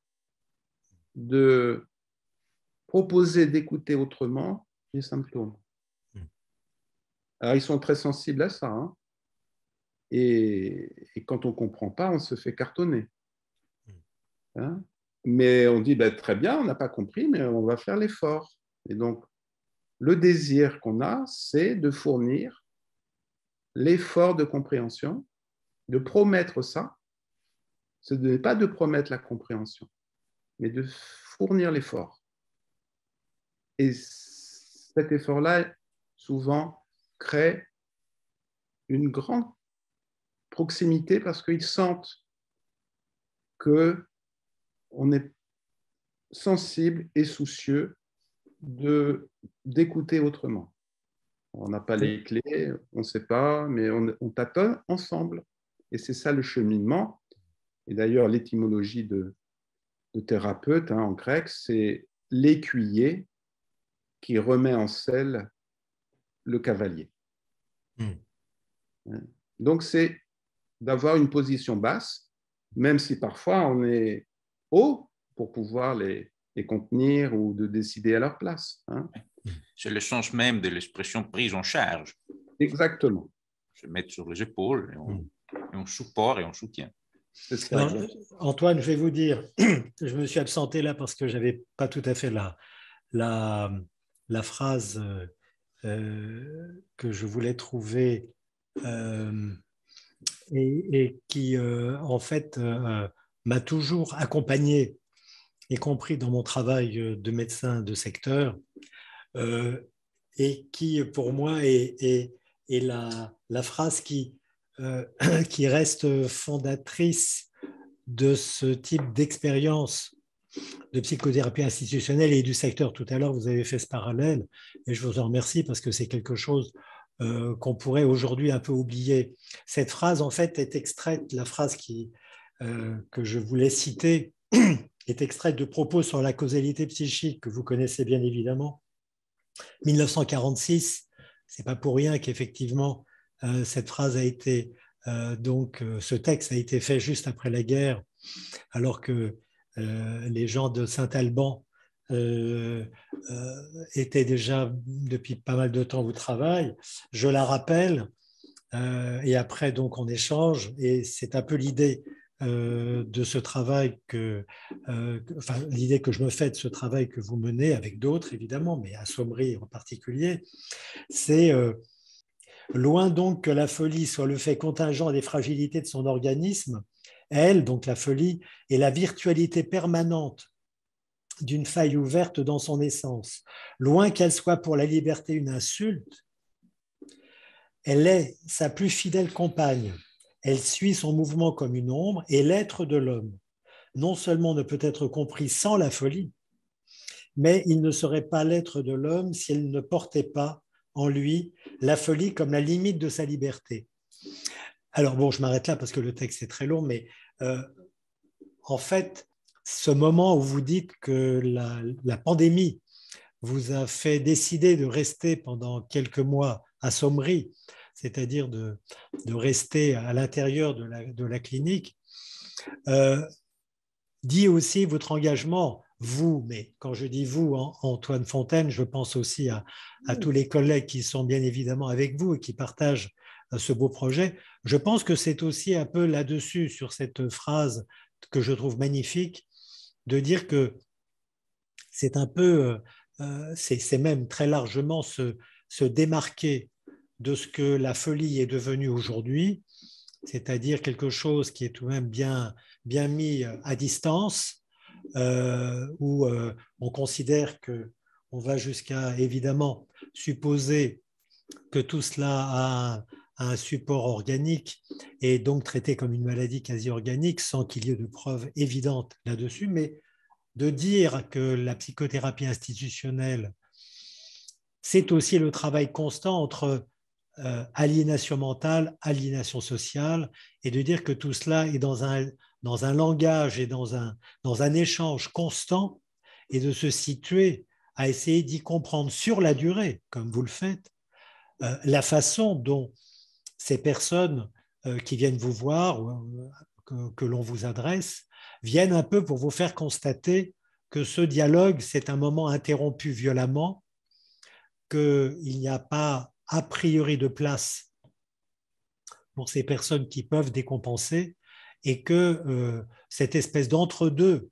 de proposer d'écouter autrement les symptômes. Alors, ils sont très sensibles à ça, hein, et quand on ne comprend pas, on se fait cartonner. Hein, mais on dit, ben, très bien, on n'a pas compris, mais on va faire l'effort. Et donc, le désir qu'on a, c'est de fournir l'effort de compréhension, de promettre ça. Ce n'est pas de promettre la compréhension, mais de fournir l'effort. Et cet effort-là, souvent, crée une grande proximité parce qu'ils sentent qu'on est sensible et soucieux d'écouter autrement. On n'a pas les clés, on ne sait pas, mais on tâtonne ensemble. Et c'est ça le cheminement. Et d'ailleurs, l'étymologie de thérapeute, hein, en grec, c'est l'écuyer qui remet en selle le cavalier. Donc, c'est d'avoir une position basse, même si parfois on est haut pour pouvoir les contenir ou de décider à leur place. Hein.
C'est le sens même de l'expression prise en charge.
Exactement.
Se mettre sur les épaules et on supporte et on soutient.
Alors, Antoine, je vais vous dire, je me suis absenté là parce que je n'avais pas tout à fait la phrase que je voulais trouver et qui, en fait, m'a toujours accompagné, y compris dans mon travail de médecin de secteur, et qui, pour moi, est la phrase qui reste fondatrice de ce type d'expérience de psychothérapie institutionnelle et du secteur. Tout à l'heure, vous avez fait ce parallèle et je vous en remercie parce que c'est quelque chose qu'on pourrait aujourd'hui un peu oublier. Cette phrase, en fait, est extraite, la phrase que je voulais citer est extraite de Propos sur la causalité psychique que vous connaissez bien évidemment. 1946, c'est pas pour rien qu'effectivement cette phrase a été ce texte a été fait juste après la guerre, alors que les gens de Saint-Alban étaient déjà depuis pas mal de temps au travail. Je la rappelle et après donc on échange et c'est un peu l'idée de ce travail l'idée que je me fais de ce travail que vous menez avec d'autres évidemment, mais à Sommery en particulier, c'est loin donc que la folie soit le fait contingent des fragilités de son organisme, elle, donc la folie, est la virtualité permanente d'une faille ouverte dans son essence. Loin qu'elle soit pour la liberté une insulte, elle est sa plus fidèle compagne. Elle suit son mouvement comme une ombre et l'être de l'homme, non seulement ne peut être compris sans la folie, mais il ne serait pas l'être de l'homme si elle ne portait pas en lui la folie comme la limite de sa liberté. Alors bon, je m'arrête là parce que le texte est très long, mais en fait, ce moment où vous dites que la pandémie vous a fait décider de rester pendant quelques mois assombri, c'est-à-dire de rester à l'intérieur de la clinique, dit aussi votre engagement, vous, mais quand je dis vous, Antoine Fontaine, je pense aussi à tous les collègues qui sont bien évidemment avec vous et qui partagent ce beau projet. Je pense que c'est aussi un peu là-dessus, sur cette phrase que je trouve magnifique, de dire que c'est un peu, c'est même très largement se démarquer de ce que la folie est devenue aujourd'hui, c'est-à-dire quelque chose qui est tout de même bien mis à distance, où on considère que on va jusqu'à évidemment supposer que tout cela a un support organique et donc traité comme une maladie quasi organique sans qu'il y ait de preuves évidentes là-dessus, mais de dire que la psychothérapie institutionnelle, c'est aussi le travail constant entre aliénation mentale, aliénation sociale, et de dire que tout cela est dans un langage et dans un échange constant, et de se situer à essayer d'y comprendre sur la durée, comme vous le faites, la façon dont ces personnes qui viennent vous voir, que l'on vous adresse, viennent un peu pour vous faire constater que ce dialogue, c'est un moment interrompu violemment, qu'il n'y a pas a priori de place pour ces personnes qui peuvent décompenser et que cette espèce d'entre-deux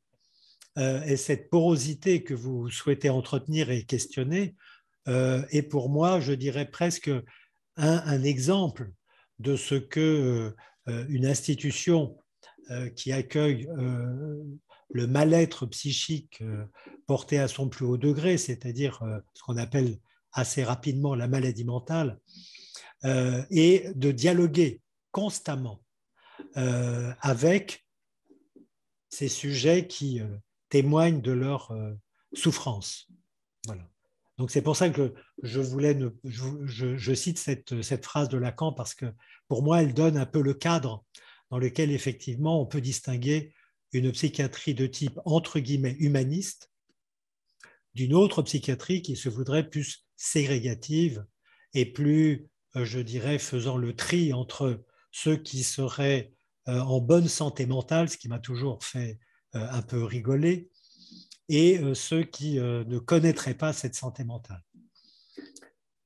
et cette porosité que vous souhaitez entretenir et questionner est pour moi, je dirais presque un exemple de ce que une institution qui accueille le mal-être psychique porté à son plus haut degré, c'est-à-dire ce qu'on appelle assez rapidement la maladie mentale, et de dialoguer constamment avec ces sujets qui témoignent de leur souffrance. Voilà. Donc c'est pour ça que je cite cette phrase de Lacan parce que pour moi, elle donne un peu le cadre dans lequel effectivement on peut distinguer une psychiatrie de type entre guillemets humaniste d'une autre psychiatrie qui se voudrait plus ségrégative et plus, je dirais, faisant le tri entre ceux qui seraient en bonne santé mentale, ce qui m'a toujours fait un peu rigoler, et ceux qui ne connaîtraient pas cette santé mentale.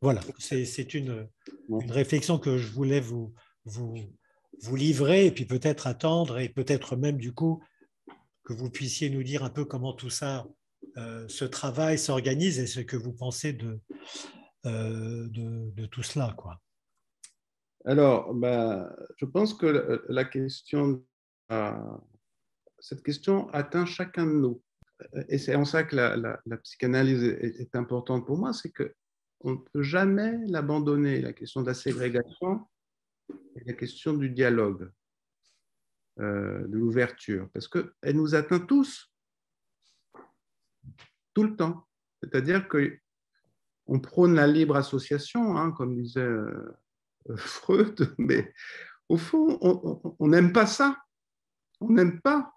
Voilà, c'est une réflexion que je voulais vous livrer et puis peut-être attendre et peut-être même du coup que vous puissiez nous dire un peu comment tout ça se travaille, s'organise et ce que vous pensez de tout cela, quoi.
Alors, je pense que la question, cette question atteint chacun de nous. Et c'est en ça que la psychanalyse est importante pour moi, c'est qu'on ne peut jamais l'abandonner, la question de la ségrégation et la question du dialogue, de l'ouverture, parce qu'elle nous atteint tous, tout le temps. C'est-à-dire qu'on prône la libre association, hein, comme disait Freud, mais au fond, on n'aime pas ça. On n'aime pas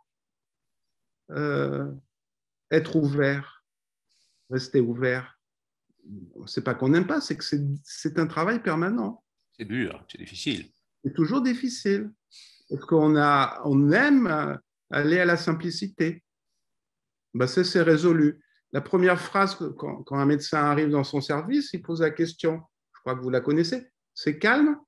être ouvert, rester ouvert. C'est pas qu'on n'aime pas, c'est que c'est un travail permanent.
C'est dur, c'est difficile.
C'est toujours difficile. Parce on aime aller à la simplicité. C'est résolu. La première phrase, quand un médecin arrive dans son service, il pose la question, je crois que vous la connaissez, c'est calme?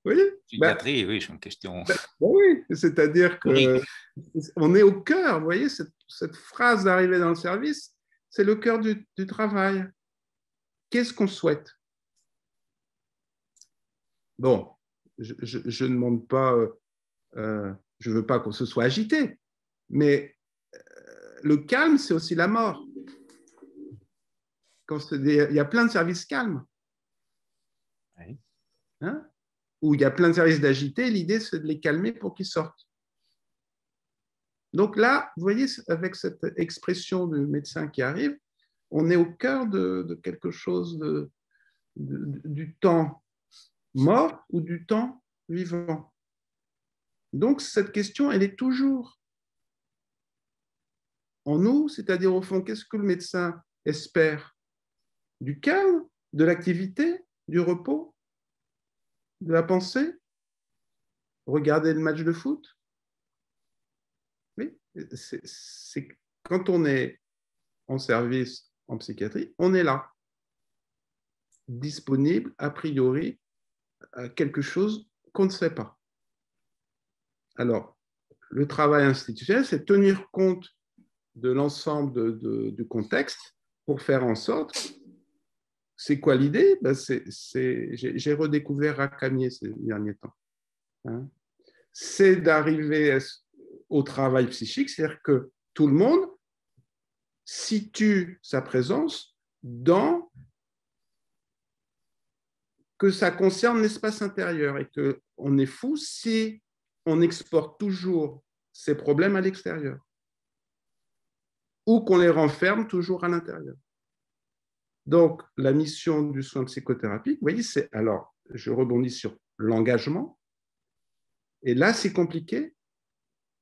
Oui.
Psychiatrie, oui, c'est une question.
Oui, c'est-à-dire qu'on est au cœur, vous voyez, cette phrase d'arriver dans le service, c'est le cœur du travail. Qu'est-ce qu'on souhaite? Bon, je ne demande pas, je ne veux pas qu'on se soit agité, mais le calme, c'est aussi la mort. Il y a plein de services calmes.
Oui.
Hein? Où il y a plein de services d'agités, l'idée, c'est de les calmer pour qu'ils sortent. Donc là, vous voyez, avec cette expression du médecin qui arrive, on est au cœur de quelque chose du temps mort ou du temps vivant. Donc, cette question, elle est toujours. en nous, c'est-à-dire au fond, qu'est-ce que le médecin espère? Du calme, de l'activité, du repos, de la pensée, regarder le match de foot. Oui, c'est quand on est en service en psychiatrie, on est là, disponible a priori à quelque chose qu'on ne sait pas. Alors, le travail institutionnel, c'est tenir compte de l'ensemble du contexte pour faire en sorte. C'est quoi l'idée? Ben j'ai redécouvert Racamier ces derniers temps. Hein? C'est d'arriver au travail psychique, c'est-à-dire que tout le monde situe sa présence dans que ça concerne l'espace intérieur et qu'on est fou si on exporte toujours ces problèmes à l'extérieur ou qu'on les renferme toujours à l'intérieur. Donc, la mission du soin psychothérapique, vous voyez, c'est, alors, je rebondis sur l'engagement, et là, c'est compliqué,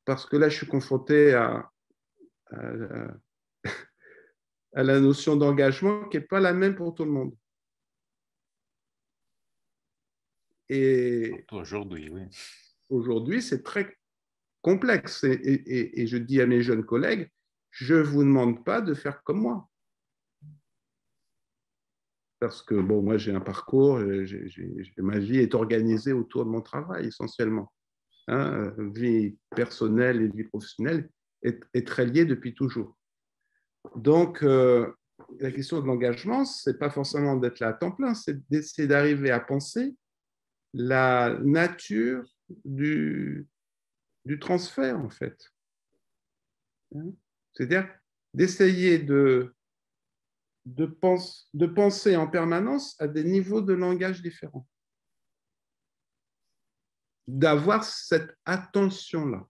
parce que là, je suis confronté à la notion d'engagement qui n'est pas la même pour tout le monde. Et
aujourd'hui, oui.
Aujourd'hui, c'est très complexe. Et je dis à mes jeunes collègues, je ne vous demande pas de faire comme moi. Parce que, bon, moi, j'ai un parcours, ma vie est organisée autour de mon travail, essentiellement. Hein, vie personnelle et vie professionnelle est très liée depuis toujours. Donc, la question de l'engagement, ce n'est pas forcément d'être là à temps plein, c'est d'essayer d'arriver à penser la nature du transfert, en fait. Hein? C'est-à-dire d'essayer de penser en permanence à des niveaux de langage différents. D'avoir cette attention-là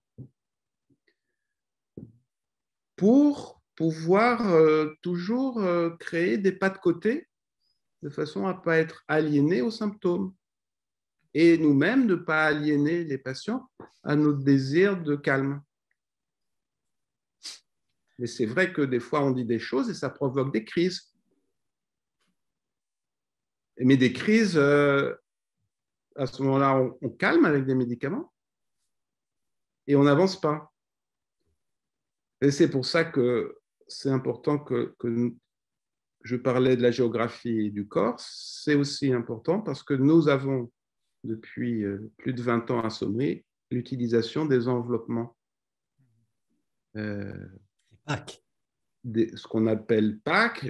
pour pouvoir toujours créer des pas de côté de façon à ne pas être aliéné aux symptômes et nous-mêmes ne pas aliéner les patients à notre désir de calme. Mais c'est vrai que des fois, on dit des choses et ça provoque des crises. Mais des crises, à ce moment-là, on calme avec des médicaments et on n'avance pas. Et c'est pour ça que c'est important que je parlais de la géographie du corps. C'est aussi important parce que nous avons, depuis plus de 20 ans à Sommeil, l'utilisation des enveloppements.
PAC.
Ce qu'on appelle PAC,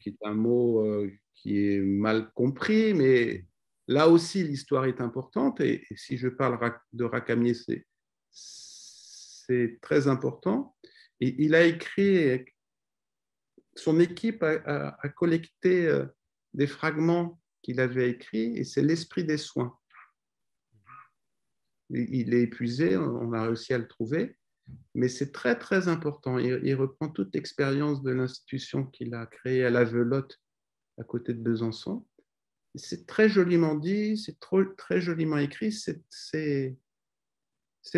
qui est un mot qui est mal compris, mais là aussi l'histoire est importante. Et si je parle de Racamier, c'est très important. Et il a écrit, son équipe a collecté des fragments qu'il avait écrits, et c'est l'esprit des soins. Il est épuisé, on a réussi à le trouver, mais c'est très, très important. Il reprend toute l'expérience de l'institution qu'il a créée à la Velotte, à côté de Besançon. C'est très joliment dit, c'est très joliment écrit, c'est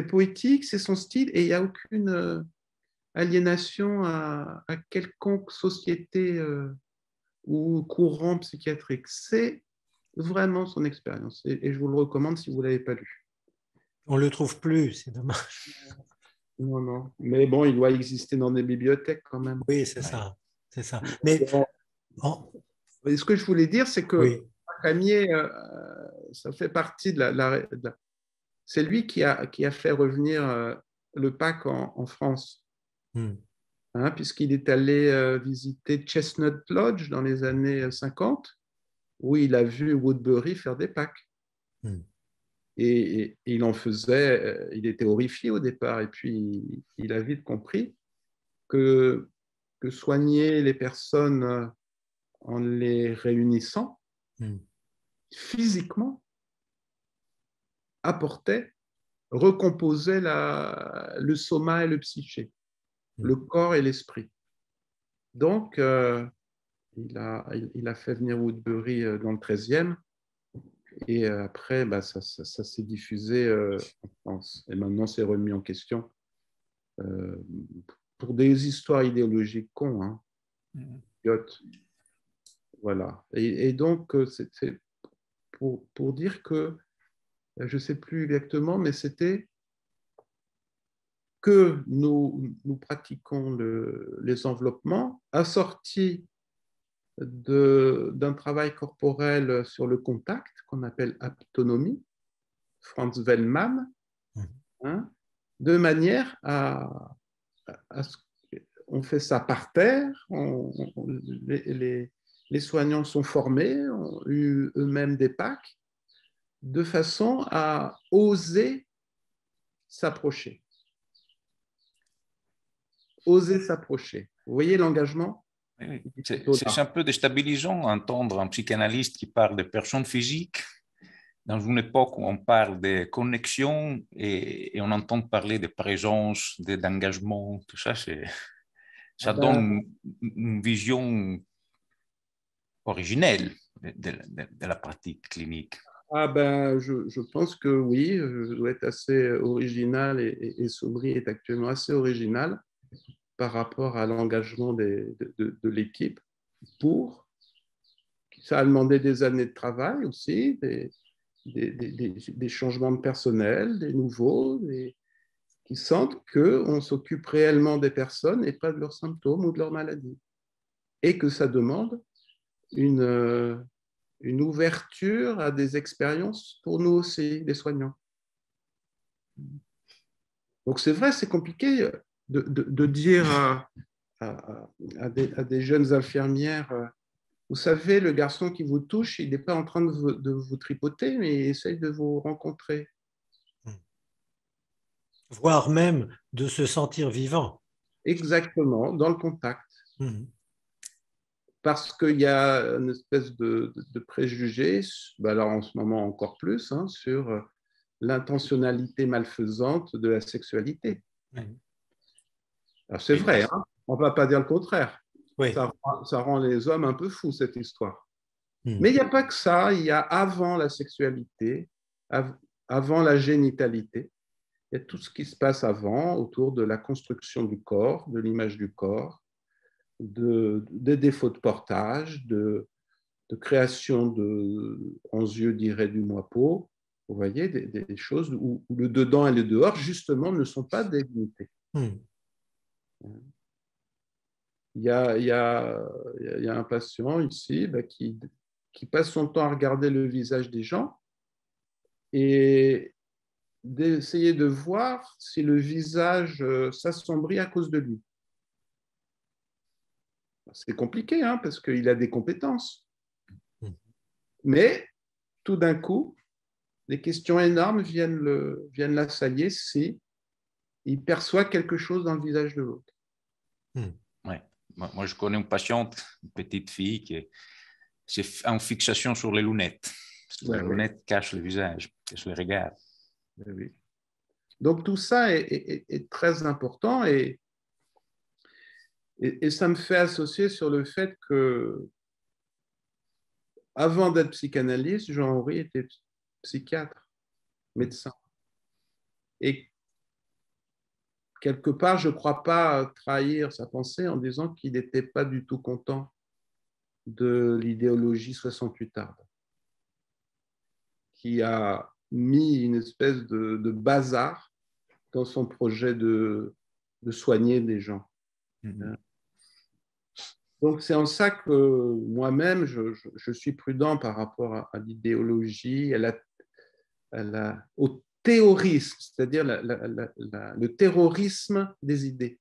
poétique, c'est son style, et il n'y a aucune aliénation à quelconque société ou courant psychiatrique. C'est vraiment son expérience, et je vous le recommande si vous ne l'avez pas lu.
On ne le trouve plus, c'est dommage.
Non, non. Mais bon, il doit exister dans des bibliothèques quand même.
Oui, c'est ça. C'est ça. Mais
ce que je voulais dire, c'est que
oui.
Racamier, ça fait partie c'est lui qui a fait revenir le PAC en France. Hein, puisqu'il est allé visiter Chestnut Lodge dans les années 50, où il a vu Woodbury faire des PAC. Et il en faisait, il était horrifié au départ, et puis il a vite compris que soigner les personnes en les réunissant physiquement apportait, recomposait le soma et le psyché, le corps et l'esprit. Donc, il a fait venir Woodbury dans le 13e, et après, ça s'est diffusé en France. Et maintenant, c'est remis en question pour des histoires idéologiques cons, hein. Idiotes. Voilà. Et donc, c'est pour dire que, je ne sais plus exactement, mais c'était que nous pratiquons les enveloppements assortis d'un travail corporel sur le contact qu'on appelle aptonomie, Franz Wellmann, hein, de manière à ce on fait ça par terre, les soignants sont formés, ont eu eux-mêmes des packs, de façon à oser s'approcher. Oser s'approcher. Vous voyez l'engagement?
Oui. C'est un peu déstabilisant d'entendre un psychanalyste qui parle de personnes physiques dans une époque où on parle de connexion et on entend parler de présence, d'engagement, tout ça, ça donne une vision originelle de la pratique clinique.
Je pense que oui, je dois être assez original et Sobri est actuellement assez original par rapport à l'engagement de l'équipe ça a demandé des années de travail aussi, des changements de personnel, des nouveaux, qui sentent qu'on s'occupe réellement des personnes et pas de leurs symptômes ou de leurs maladies. Et que ça demande une ouverture à des expériences pour nous aussi, les soignants. Donc c'est vrai, c'est compliqué de dire à des jeunes infirmières, vous savez, le garçon qui vous touche, il n'est pas en train de vous tripoter, mais il essaye de vous rencontrer.
Voire même de se sentir vivant.
Exactement, dans le contact. Parce qu'il y a une espèce de préjugé, alors en ce moment encore plus, hein, sur l'intentionnalité malfaisante de la sexualité. Alors c'est vrai, hein, on ne va pas dire le contraire. Oui. Ça rend les hommes un peu fous, cette histoire. Mais il n'y a pas que ça, il y a avant la sexualité, avant la génitalité, il y a tout ce qui se passe avant, autour de la construction du corps, de l'image du corps, des défauts de portage, de création en yeux dirait du moi-peau. Vous voyez, des choses où le dedans et le dehors, justement, ne sont pas des unités. Il y a un patient ici qui passe son temps à regarder le visage des gens et d'essayer de voir si le visage s'assombrit à cause de lui. C'est compliqué, hein, parce qu'il a des compétences. Mais tout d'un coup, des questions énormes viennent l'assailler si il perçoit quelque chose dans le visage de l'autre.
Ouais. Moi, je connais une patiente, une petite fille qui est en fixation sur les lunettes. Parce que les lunettes cachent le visage, qu'elle se les regarde.
Oui. Donc tout ça est très important et ça me fait associer sur le fait que avant d'être psychanalyste, Jean-Henri était psychiatre, médecin. Et quelque part, je ne crois pas trahir sa pensée en disant qu'il n'était pas du tout content de l'idéologie 68arde, qui a mis une espèce de bazar dans son projet de soigner des gens. Donc, c'est en ça que moi-même, je suis prudent par rapport à l'idéologie, au théorisme, c'est-à-dire le terrorisme des idées.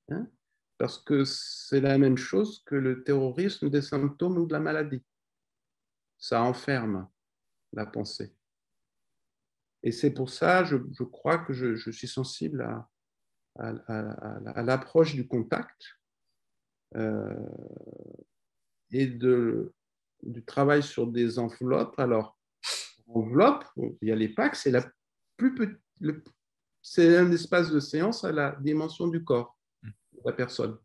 Hein? Parce que c'est la même chose que le terrorisme des symptômes ou de la maladie. Ça enferme la pensée. Et c'est pour ça, je crois que je suis sensible à l'approche du contact et du travail sur des enveloppes. Alors, enveloppe, il y a les packs, c'est la plus petite, c'est un espace de séance à la dimension du corps de la personne.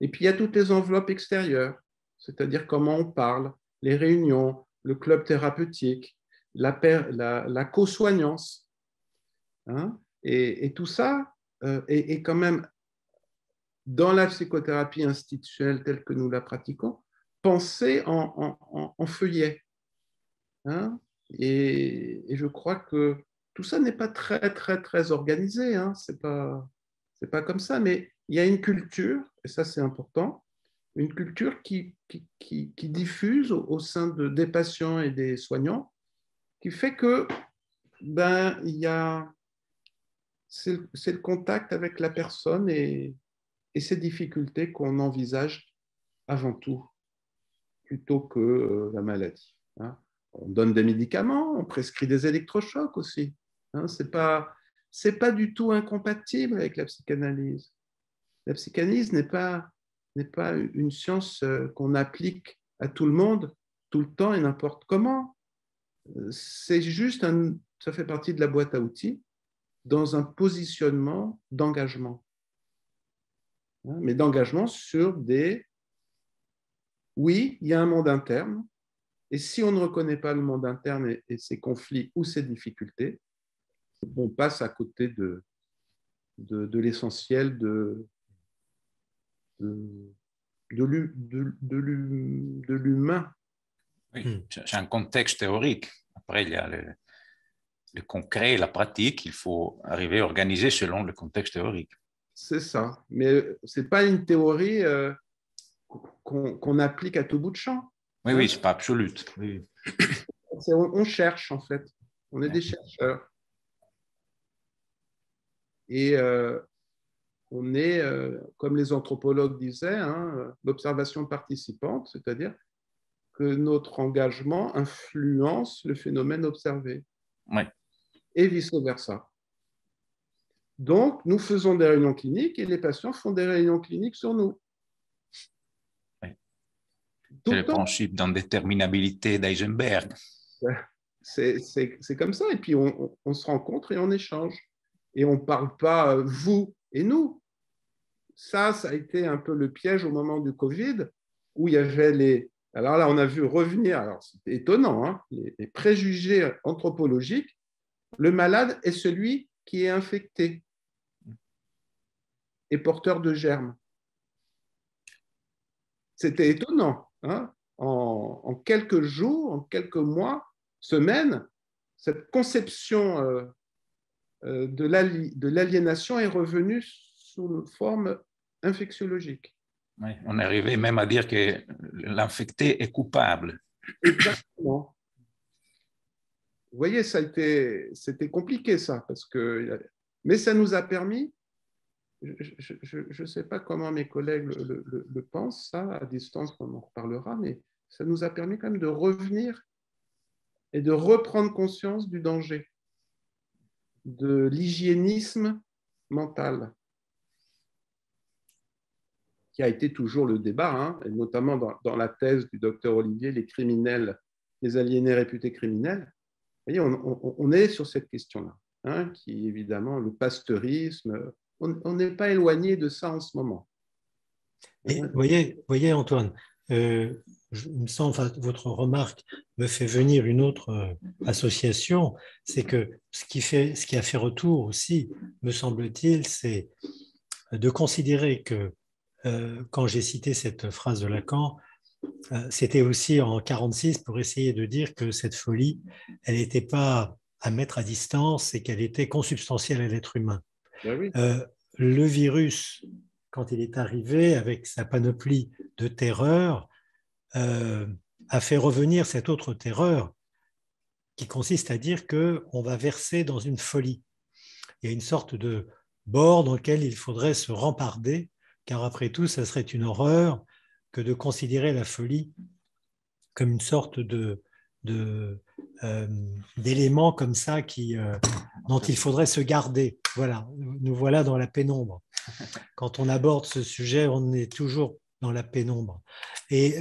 Et puis il y a toutes les enveloppes extérieures, c'est-à-dire comment on parle, les réunions, le club thérapeutique, la co-soignance. Hein, et tout ça, est quand même, dans la psychothérapie institutionnelle telle que nous la pratiquons, pensée en feuillet. Hein, et je crois que tout ça n'est pas très, très, très organisé. Hein, c'est pas comme ça, mais il y a une culture, et ça c'est important, une culture qui diffuse au sein des patients et des soignants, qui fait que c'est le contact avec la personne et ses difficultés qu'on envisage avant tout, plutôt que la maladie. Hein. On donne des médicaments, on prescrit des électrochocs aussi. Hein. C'est pas du tout incompatible avec la psychanalyse. La psychanalyse n'est pas une science qu'on applique à tout le monde, tout le temps et n'importe comment. C'est juste ça fait partie de la boîte à outils dans un positionnement d'engagement. Mais d'engagement sur oui, il y a un monde interne, et si on ne reconnaît pas le monde interne et ses conflits ou ses difficultés, on passe à côté de l'essentiel de l'humain.
Oui, c'est un contexte théorique. Après, il y a le concret et la pratique. Il faut arriver à organiser selon le contexte théorique.
C'est ça. Mais ce n'est pas une théorie qu'on applique à tout bout de champ.
Oui, oui, ce n'est pas absolu. Oui.
On cherche, en fait. On est des chercheurs. Et on est, comme les anthropologues disaient, l'observation participante, c'est-à-dire que notre engagement influence le phénomène observé.
Oui.
Et vice-versa. Donc, nous faisons des réunions cliniques et les patients font des réunions cliniques sur nous.
Oui. C'est le principe d'indéterminabilité d'Eisenberg.
C'est comme ça. Et puis, on se rencontre et on échange. Et on ne parle pas vous et nous. Ça a été un peu le piège au moment du Covid, où il y avait alors là, on a vu revenir, alors c'était étonnant, hein, les préjugés anthropologiques. Le malade est celui qui est infecté et porteur de germes. C'était étonnant. Hein, en quelques jours, en quelques mois, semaines, cette conception de l'aliénation est revenue sous forme infectiologique.
Oui, on est arrivé même à dire que l'infecté est coupable.
Exactement. Vous voyez, c'était compliqué ça, mais ça nous a permis, je ne sais pas comment mes collègues le pensent, ça, à distance, on en reparlera, mais ça nous a permis quand même de revenir et de reprendre conscience du danger, de l'hygiénisme mental, qui a été toujours le débat, hein, et notamment dans la thèse du docteur Olivier, les criminels, les aliénés réputés criminels. Vous voyez, on est sur cette question-là, hein, qui est évidemment le pasteurisme. On n'est pas éloigné de ça en ce moment.
Mais voyez Antoine, il me semble, votre remarque me fait venir une autre association, c'est que ce qui a fait retour aussi, me semble-t-il, c'est de considérer que quand j'ai cité cette phrase de Lacan, c'était aussi en 1946 pour essayer de dire que cette folie, elle n'était pas à mettre à distance et qu'elle était consubstantielle à l'être humain.
Ben oui.
Le virus, quand il est arrivé avec sa panoplie de terreurs, a fait revenir cette autre terreur qui consiste à dire qu'on va verser dans une folie. Il y a une sorte de bord dans lequel il faudrait se remparder, car après tout, ça serait une horreur que de considérer la folie comme une sorte d'élément comme ça dont il faudrait se garder. Voilà, nous voilà dans la pénombre. Quand on aborde ce sujet, on est toujours dans la pénombre. Et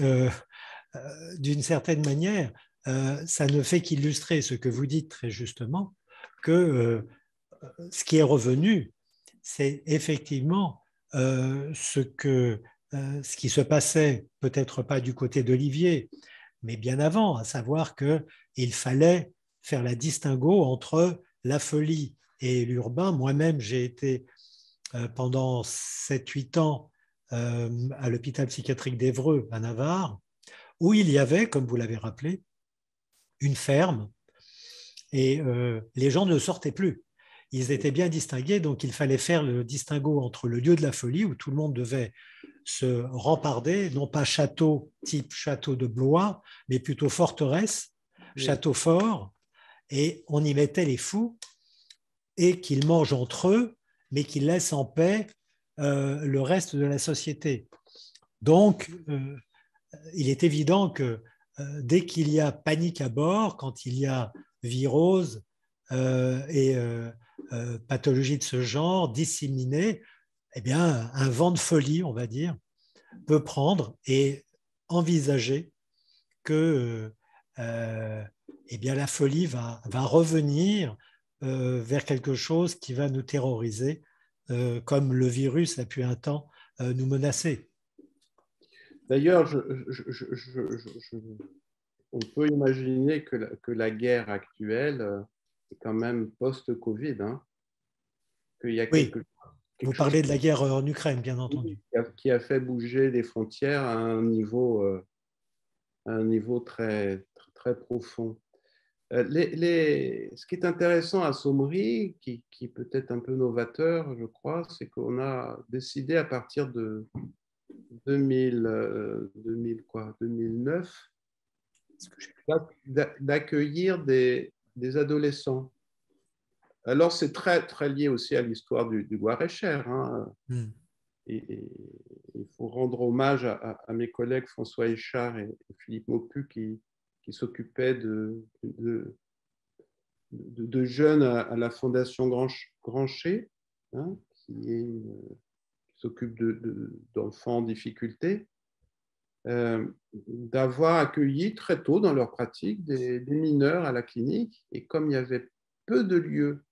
d'une certaine manière, ça ne fait qu'illustrer ce que vous dites très justement, que ce qui est revenu, c'est effectivement ce qui se passait, peut-être pas du côté d'Olivier, mais bien avant, à savoir qu'il fallait faire la distinguo entre la folie et l'urbain. Moi-même, j'ai été pendant 7-8 ans à l'hôpital psychiatrique d'Évreux, à Navarre, où il y avait, comme vous l'avez rappelé, une ferme et les gens ne sortaient plus. Ils étaient bien distingués, donc il fallait faire le distinguo entre le lieu de la folie, où tout le monde devait se remparder, non pas château type château de Blois, mais plutôt forteresse, château fort, et on y mettait les fous, et qu'ils mangent entre eux, mais qu'ils laissent en paix le reste de la société. Donc, il est évident que dès qu'il y a panique à bord, quand il y a virose et pathologie de ce genre disséminée, eh bien, un vent de folie, on va dire, peut prendre et envisager que eh bien, la folie va revenir vers quelque chose qui va nous terroriser, comme le virus a pu un temps nous menacer.
D'ailleurs, on peut imaginer que la guerre actuelle est quand même post-Covid, hein, qu'il y a
Oui,
quelque
vous
chose
parlez de la guerre en Ukraine, bien entendu.
qui a fait bouger les frontières à un niveau très, très profond. Ce qui est intéressant à Sommery, qui peut être un peu novateur, je crois, c'est qu'on a décidé à partir de 2009 d'accueillir des adolescents. Alors, c'est très, très lié aussi à l'histoire du Loir-et-Cher. Hein. Et il faut rendre hommage à mes collègues François Échard et Philippe Maupu qui s'occupaient de jeunes à la Fondation Grancher, hein, qui s'occupe d'enfants en difficulté, d'avoir accueilli très tôt dans leur pratique des mineurs à la clinique. Et comme il y avait peu de lieux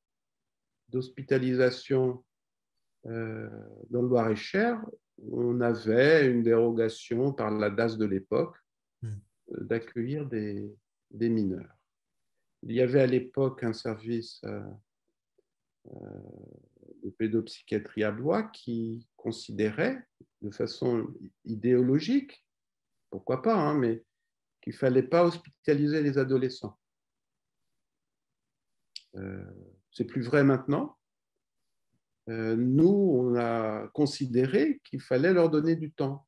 d'hospitalisation dans le Loir-et-Cher, on avait une dérogation par la DAS de l'époque d'accueillir des mineurs. Il y avait à l'époque un service de pédopsychiatrie à Blois qui considérait de façon idéologique, pourquoi pas, hein, mais qu'il ne fallait pas hospitaliser les adolescents. C'est plus vrai maintenant. Nous, on a considéré qu'il fallait leur donner du temps.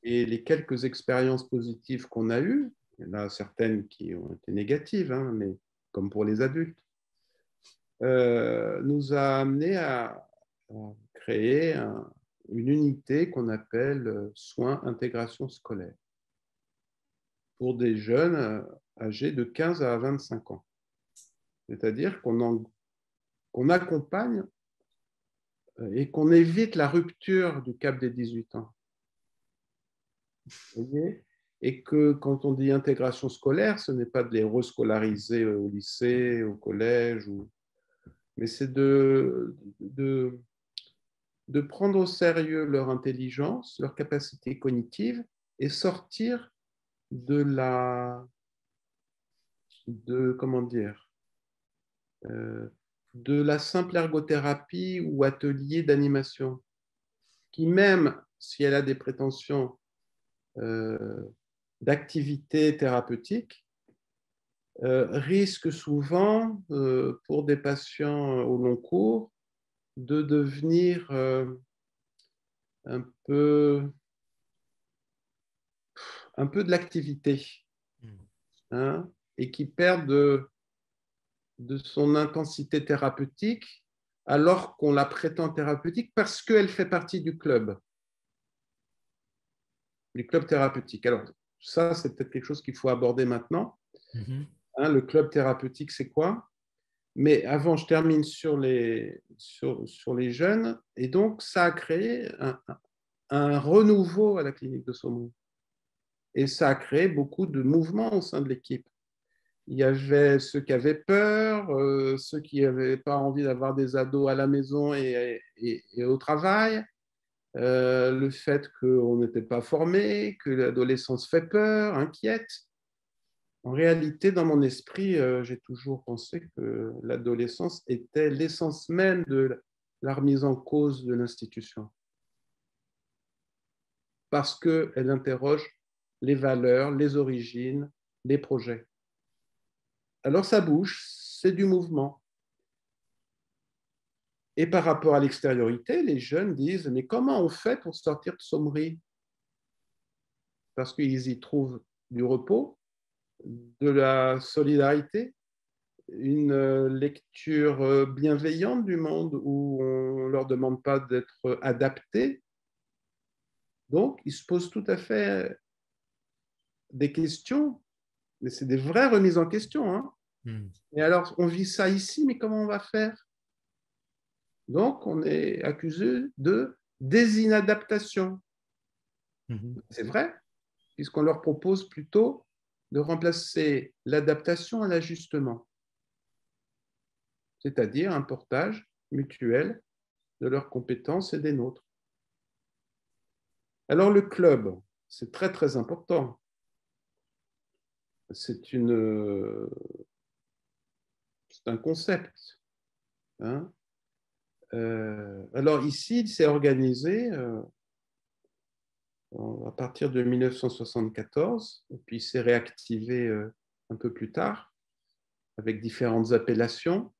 Et les quelques expériences positives qu'on a eues, il y en a certaines qui ont été négatives, hein, mais comme pour les adultes, nous a amené à créer une unité qu'on appelle soins intégration scolaire pour des jeunes âgés de 15 à 25 ans. C'est-à-dire qu'on accompagne et qu'on évite la rupture du cap des 18 ans. Vous voyez ? Et que quand on dit intégration scolaire, ce n'est pas de les rescolariser au lycée, au collège, mais c'est de prendre au sérieux leur intelligence, leur capacité cognitive et sortir de la simple ergothérapie ou atelier d'animation, qui même si elle a des prétentions d'activité thérapeutique, risque souvent, pour des patients au long cours, de devenir un peu de l'activité, hein, et qui perd de son intensité thérapeutique alors qu'on la prétend thérapeutique parce qu'elle fait partie du club thérapeutique. Alors, ça, c'est peut-être quelque chose qu'il faut aborder maintenant. Hein, le club thérapeutique, c'est quoi ? Mais avant, je termine sur les jeunes. Et donc, ça a créé un renouveau à la clinique de Saumur. Et ça a créé beaucoup de mouvements au sein de l'équipe. Il y avait ceux qui avaient peur, ceux qui n'avaient pas envie d'avoir des ados à la maison et au travail, le fait qu'on n'était pas formé, que l'adolescence fait peur, inquiète. En réalité, dans mon esprit, j'ai toujours pensé que l'adolescence était l'essence même de la remise en cause de l'institution, parce qu'elle interroge les valeurs, les origines, les projets. Alors ça bouge, c'est du mouvement. Et par rapport à l'extériorité, les jeunes disent, mais comment on fait pour sortir de Sommery? Parce qu'ils y trouvent du repos, de la solidarité, une lecture bienveillante du monde où on ne leur demande pas d'être adaptés. Donc, ils se posent tout à fait des questions, mais c'est des vraies remises en question. Hein. Et alors, on vit ça ici, mais comment on va faire? Donc, on est accusé de désinadaptation. C'est vrai, puisqu'on leur propose plutôt de remplacer l'adaptation à l'ajustement, c'est-à-dire un portage mutuel de leurs compétences et des nôtres. Alors, le club, c'est très, très important. C'est un concept. Hein. Alors ici, il s'est organisé à partir de 1974, et puis il s'est réactivé un peu plus tard, avec différentes appellations.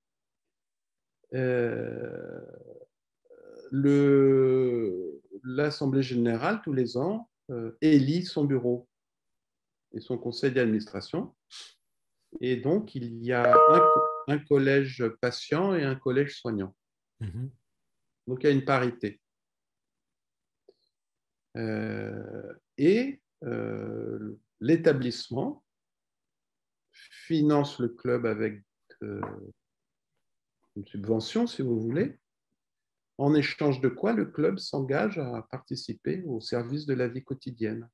L'Assemblée générale, tous les ans, élit son bureau et son conseil d'administration. Et donc, il y a un collège patient et un collège soignant. Donc, il y a une parité. L'établissement finance le club avec une subvention, si vous voulez, en échange de quoi le club s'engage à participer au service de la vie quotidienne.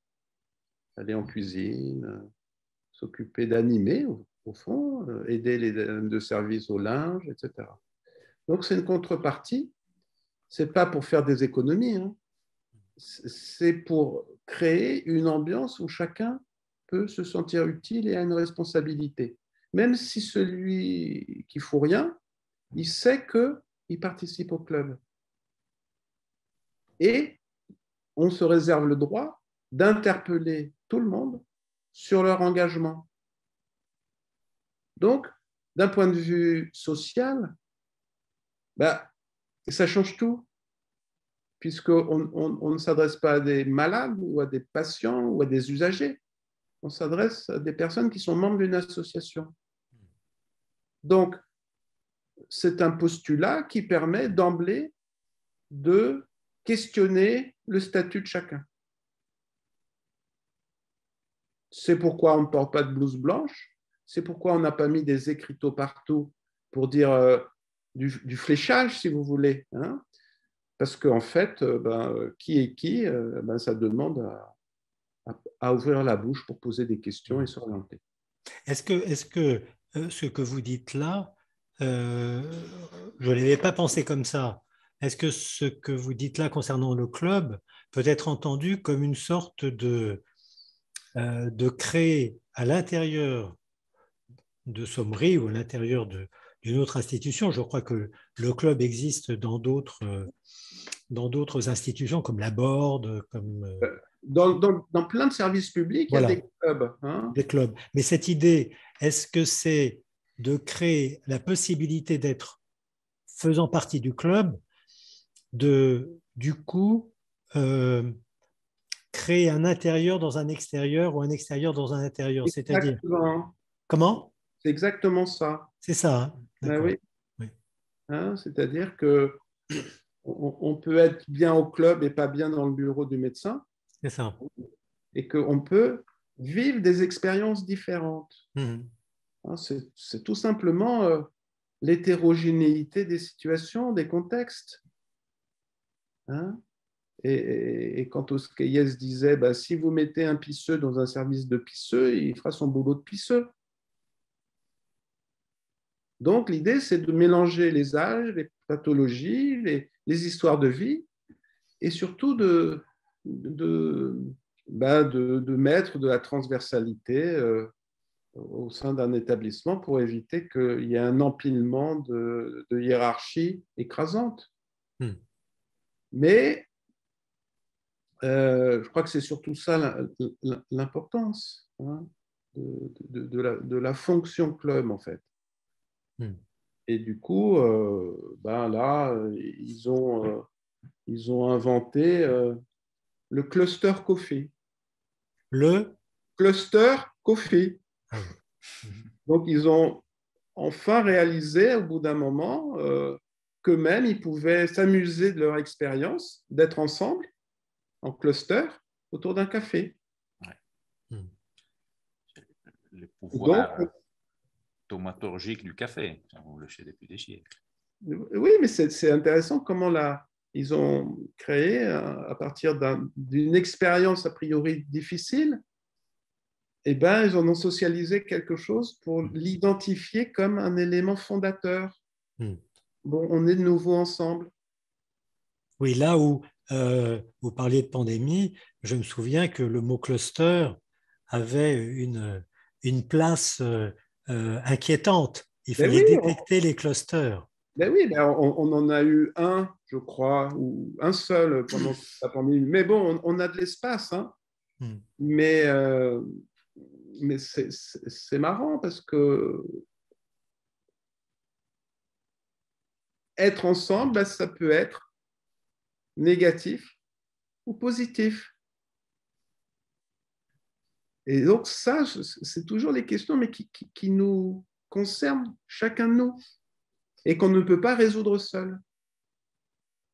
Aller en cuisine, s'occuper d'animer, au fond, aider les dames de service au linge, etc. Donc, c'est une contrepartie. Ce n'est pas pour faire des économies, hein. C'est pour créer une ambiance où chacun peut se sentir utile et a une responsabilité. Même si celui qui ne fout rien, il sait qu'il participe au club. Et on se réserve le droit d'interpeller tout le monde sur leur engagement. Donc, d'un point de vue social, ça change tout, puisqu'on ne s'adresse pas à des malades ou à des patients ou à des usagers. On s'adresse à des personnes qui sont membres d'une association. Donc, c'est un postulat qui permet d'emblée de questionner le statut de chacun. C'est pourquoi on ne porte pas de blouse blanche, c'est pourquoi on n'a pas mis des écriteaux partout pour dire du fléchage, si vous voulez. Hein, parce qu'en fait, qui est qui, ça demande à ouvrir la bouche pour poser des questions et s'orienter.
Est-ce que ce que vous dites là, je ne l'avais pas pensé comme ça. Est-ce que ce que vous dites là concernant le club peut être entendu comme une sorte de créer à l'intérieur de Sommery ou à l'intérieur d'une autre institution? Je crois que le club existe dans d'autres institutions comme la Borde, comme...
Dans plein de services publics, voilà. Il y a des clubs.
Hein. Des clubs. Mais cette idée, est-ce que c'est de créer la possibilité d'être, faisant partie du club, du coup, créer un intérieur dans un extérieur ou un extérieur dans un intérieur? C'est-à-dire... Comment?
C'est exactement ça.
C'est ça. Hein.
Ben oui. Oui. Hein, c'est-à-dire que on peut être bien au club et pas bien dans le bureau du médecin.
C'est ça.
Et qu'on peut vivre des expériences différentes. Hein, c'est tout simplement l'hétérogénéité des situations, des contextes. Hein, et quand Osqueyès disait, si vous mettez un pisseux dans un service de pisseux, il fera son boulot de pisseux. Donc, l'idée, c'est de mélanger les âges, les pathologies, les histoires de vie, et surtout de mettre de la transversalité au sein d'un établissement pour éviter qu'il y ait un empilement de hiérarchie écrasante. Mais je crois que c'est surtout ça l'importance, hein, de la fonction club, en fait. Et du coup, là, ils ont inventé le cluster coffee.
Le
cluster coffee. Donc, ils ont enfin réalisé, au bout d'un moment, qu'eux-mêmes, ils pouvaient s'amuser de leur expérience, d'être ensemble, en cluster, autour d'un café.
Le pouvoir thaumaturgique du café, on le sait depuis des siècles.
Oui, mais c'est intéressant comment ils ont créé, à partir d'une expérience a priori difficile, eh ben, ils en ont socialisé quelque chose pour l'identifier comme un élément fondateur. Bon, on est de nouveau ensemble.
Oui, là où vous parliez de pandémie, je me souviens que le mot cluster avait une place inquiétante. Il fallait détecter les clusters.
Ben oui, on en a eu un, je crois, ou un seul pendant la pandémie. Mais bon, on a de l'espace, hein. Mais c'est marrant parce que être ensemble, ben, ça peut être négatif ou positif. Et donc ça, c'est toujours les questions, mais qui nous concernent chacun de nous et qu'on ne peut pas résoudre seul.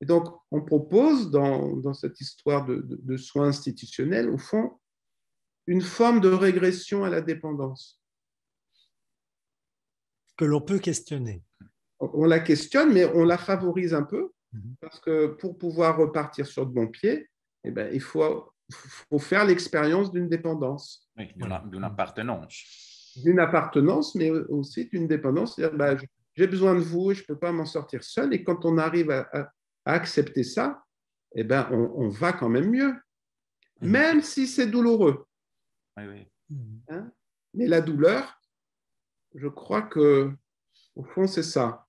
Et donc, on propose dans cette histoire de soins institutionnels, au fond, une forme de régression à la dépendance.
Que l'on peut questionner.
On la questionne, mais on la favorise un peu, parce que pour pouvoir repartir sur de bons pieds, eh ben, il faut faire l'expérience d'une dépendance.
Oui, d'une appartenance.
D'une appartenance, mais aussi d'une dépendance. C'est-à-dire, ben, j'ai besoin de vous et je ne peux pas m'en sortir seul. Et quand on arrive à accepter ça, eh ben, on va quand même mieux, même si c'est douloureux.
Oui, oui.
Hein? Mais la douleur, je crois que au fond, c'est ça.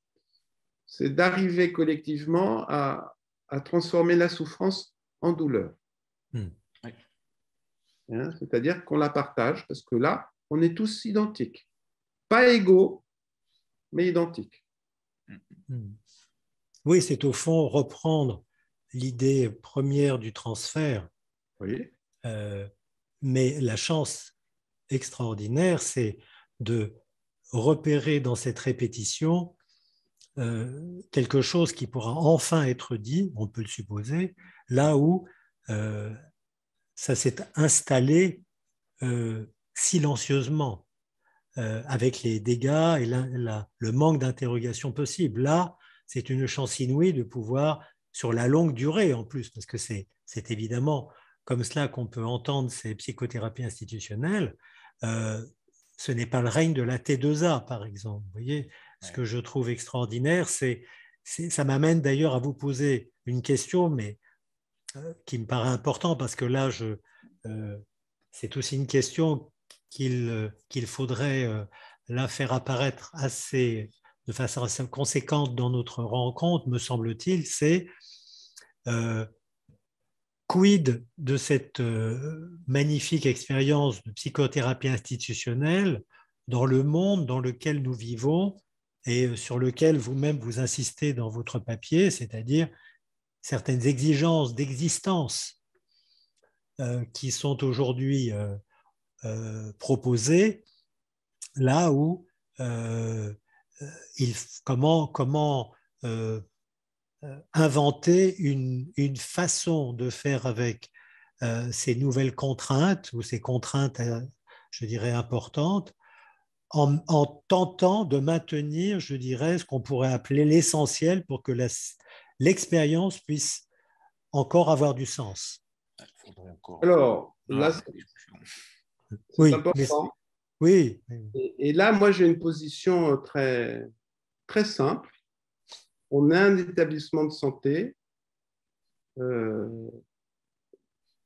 C'est d'arriver collectivement à transformer la souffrance en douleur.
Oui.
Hein? C'est-à-dire qu'on la partage, parce que là, on est tous identiques. Pas égaux, mais identiques.
Oui, c'est au fond reprendre l'idée première du transfert.
Oui.
Mais la chance extraordinaire, c'est de repérer dans cette répétition quelque chose qui pourra enfin être dit, on peut le supposer, là où ça s'est installé silencieusement, avec les dégâts et le manque d'interrogation possible. Là, c'est une chance inouïe de pouvoir, sur la longue durée en plus, parce que c'est évidemment comme cela qu'on peut entendre ces psychothérapies institutionnelles, ce n'est pas le règne de la T2A, par exemple. Vous voyez, ce que je trouve extraordinaire, ça m'amène d'ailleurs à vous poser une question, mais qui me paraît importante, parce que là, c'est aussi une question qu'il faudrait là faire apparaître de façon assez conséquente dans notre rencontre, me semble-t-il, c'est quid de cette magnifique expérience de psychothérapie institutionnelle dans le monde dans lequel nous vivons et sur lequel vous-même vous insistez dans votre papier, c'est-à-dire certaines exigences d'existence qui sont aujourd'hui proposées, là où comment inventer une façon de faire avec ces nouvelles contraintes ou ces contraintes, je dirais, importantes, en tentant de maintenir, je dirais, ce qu'on pourrait appeler l'essentiel pour que l'expérience puisse encore avoir du sens.
Alors, là, c'est important.
Oui.
Et là, moi, j'ai une position très, très simple. On a un établissement de santé,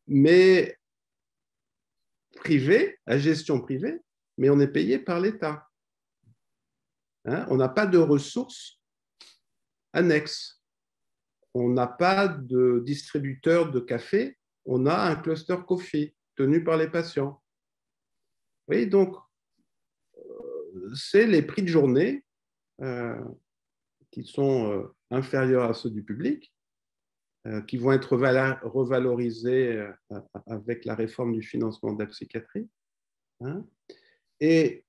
mais privé, à gestion privée, mais on est payé par l'État. Hein? On n'a pas de ressources annexes. on n'a pas de distributeur de café, on a un cluster coffee tenu par les patients. Oui, donc, c'est les prix de journée qui sont inférieurs à ceux du public, qui vont être revalorisés avec la réforme du financement de la psychiatrie. Hein. Et